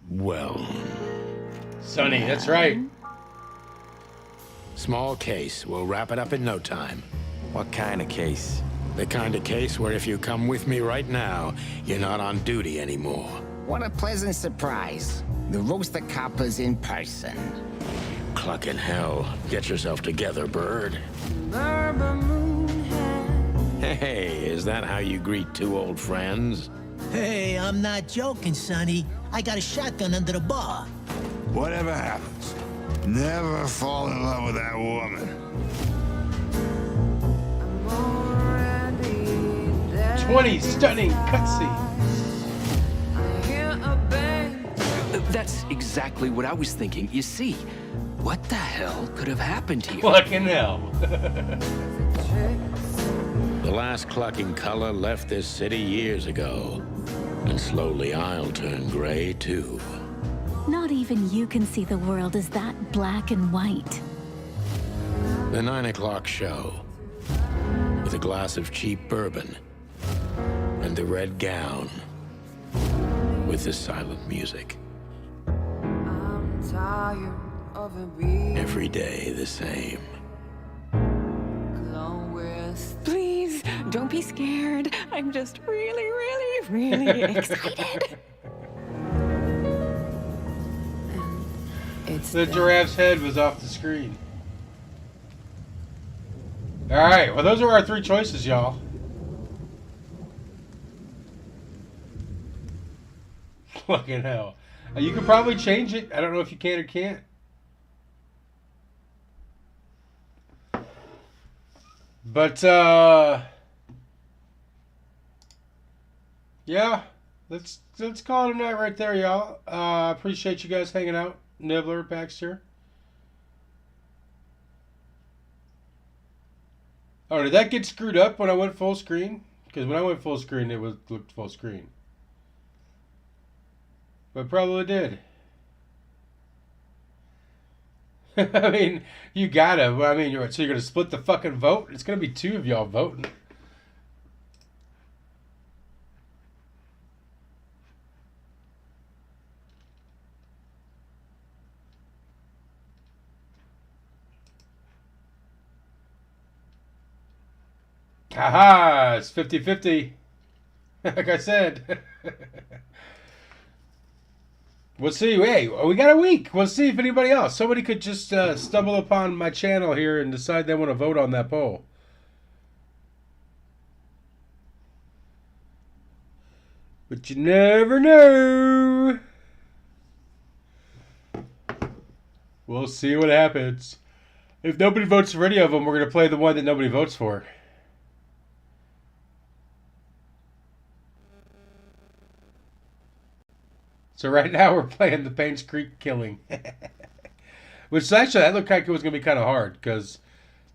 Well... Sonny, that's right. Small case. We'll wrap it up in no time. What kind of case? The kind of case where if you come with me right now, you're not on duty anymore. What a pleasant surprise. The roaster copper's in person. Clucking hell. Get yourself together, bird. Hey, is that how you greet 2 old friends? Hey, I'm not joking, Sonny. I got a shotgun under the bar. Whatever happens, never fall in love with that woman. 20 stunning cutscenes. That's exactly what I was thinking. You see, what the hell could have happened here? Fucking hell. The last clucking color left this city years ago. And slowly I'll turn gray, too. Not even you can see the world as that black and white. The 9 o'clock show. With a glass of cheap bourbon. And the red gown. With the silent music. Every day the same. Please, don't be scared. I'm just really excited. The giraffe's head was off the screen. Alright, well those are our 3 choices, y'all. Fucking hell. You could probably change it. I don't know if you can or can't. But, yeah. Let's call it a night right there, y'all. Appreciate you guys hanging out. Nibbler, Baxter. Oh, did that get screwed up when I went full screen? Because when I went full screen, it looked full screen. But probably did. I mean, you gotta. I mean, so you're gonna split the fucking vote? It's gonna be 2 of y'all voting. Aha! It's 50-50. Like I said. We'll see. Hey, we got a week. We'll see if anybody else. Somebody could just stumble upon my channel here and decide they want to vote on that poll. But you never know. We'll see what happens. If nobody votes for any of them, we're going to play the one that nobody votes for. So right now we're playing the Payne's Creek killing. Which actually, that looked like it was going to be kind of hard. Because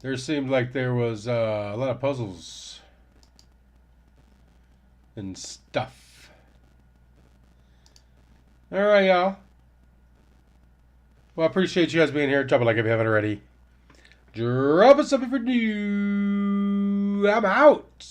there seemed like there was a lot of puzzles. And stuff. Alright, y'all. Well, I appreciate you guys being here. Drop a like if you haven't already. Drop us something for new. I'm out.